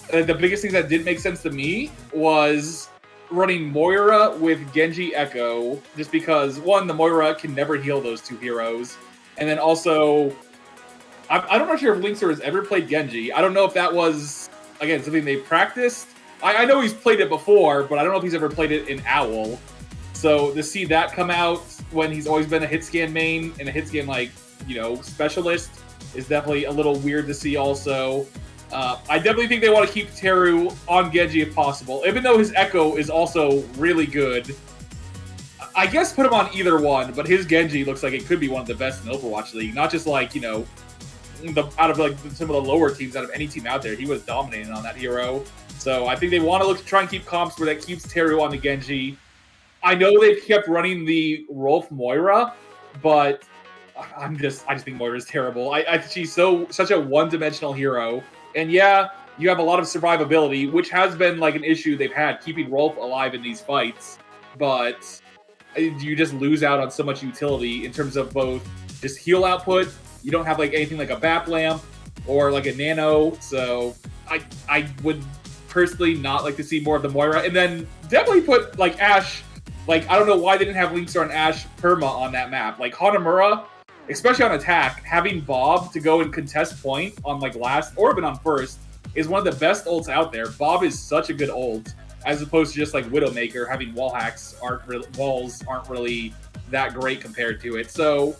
the biggest thing that didn't make sense to me was running Moira with Genji Echo, just because, one, the Moira can never heal those two heroes, and then also, I'm not sure if Linkser has ever played Genji. I don't know if that was, again, something they practiced. I know he's played it before, but I don't know if he's ever played it in Owl. So to see that come out when he's always been a hit scan main and a hit scan, like, you know, specialist, is definitely a little weird to see also. I definitely think they want to keep Teru on Genji if possible, even though his Echo is also really good. I guess put him on either one, but his Genji looks like it could be one of the best in the Overwatch League. Not just like, you know, out of like some of the lower teams, out of any team out there, he was dominating on that hero. So I think they want to look to try and keep comps where that keeps Teru on the Genji. I know they've kept running the Rolf Moira, but I just think Moira's terrible. She's such a one-dimensional hero. And yeah, you have a lot of survivability, which has been like an issue they've had, keeping Rolf alive in these fights. But you just lose out on so much utility in terms of both just heal output. You don't have like anything like a BAP lamp or like a nano. So I would personally not like to see more of the Moira. And then definitely put like Ashe. Like, I don't know why they didn't have Linkstar and Ashe perma on that map. Like Hanamura, especially on attack, having Bob to go and contest point on like last or even on first is one of the best ults out there. Bob is such a good ult, as opposed to just like Widowmaker having wall hacks. Walls aren't really that great compared to it. So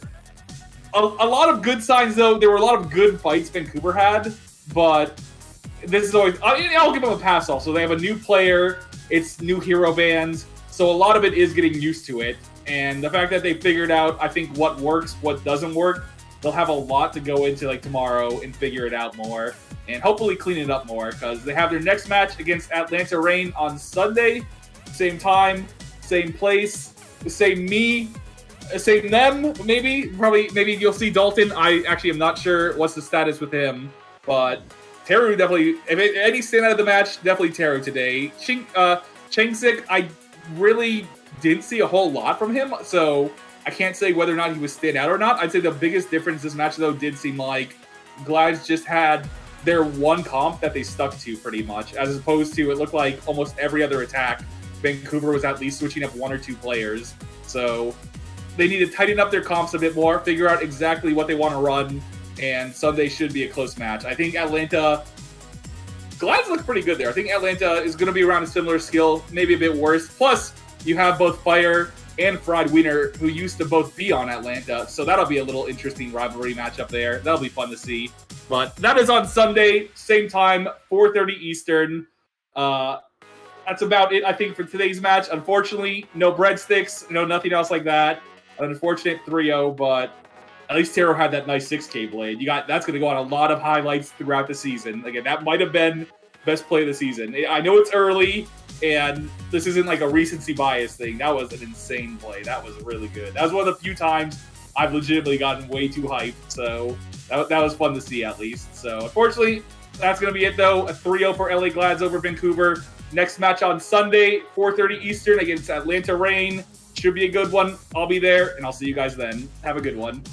a lot of good signs though. There were a lot of good fights Vancouver had, but this is always, I'll give them a pass also. They have a new player, it's new hero bans, so a lot of it is getting used to it. And the fact that they figured out, I think, what works, what doesn't work, they'll have a lot to go into like tomorrow and figure it out more and hopefully clean it up more, because they have their next match against Atlanta Reign on Sunday. Same time, same place, same me, same them, maybe. Maybe you'll see Dalton. I actually am not sure what's the status with him, but Teru definitely, if any stand out of the match, definitely Teru today. Changsik, I really didn't see a whole lot from him, so I can't say whether or not he was stand out or not. I'd say the biggest difference this match, though, did seem like Glads just had their one comp that they stuck to pretty much, as opposed to it looked like almost every other attack, Vancouver was at least switching up one or two players. So they need to tighten up their comps a bit more, figure out exactly what they want to run, and Sunday should be a close match. I think Atlanta... Glads looks pretty good there. I think Atlanta is going to be around a similar skill, maybe a bit worse. Plus, you have both Fire and Fried Wiener, who used to both be on Atlanta, so that'll be a little interesting rivalry matchup there. That'll be fun to see. But that is on Sunday, same time, 4:30 Eastern. That's about it, I think, for today's match. Unfortunately, no breadsticks, no nothing else like that. An unfortunate 3-0, but at least Teru had that nice 6K blade. That's going to go on a lot of highlights throughout the season. Again, that might have been best play of the season. I know it's early, and this isn't like a recency bias thing. That was an insane play. That was really good. That was one of the few times I've legitimately gotten way too hyped. So that was fun to see, at least. So unfortunately, that's going to be it, though. A 3-0 for LA Glads over Vancouver. Next match on Sunday, 4:30 Eastern against Atlanta Reign. Should be a good one. I'll be there, and I'll see you guys then. Have a good one.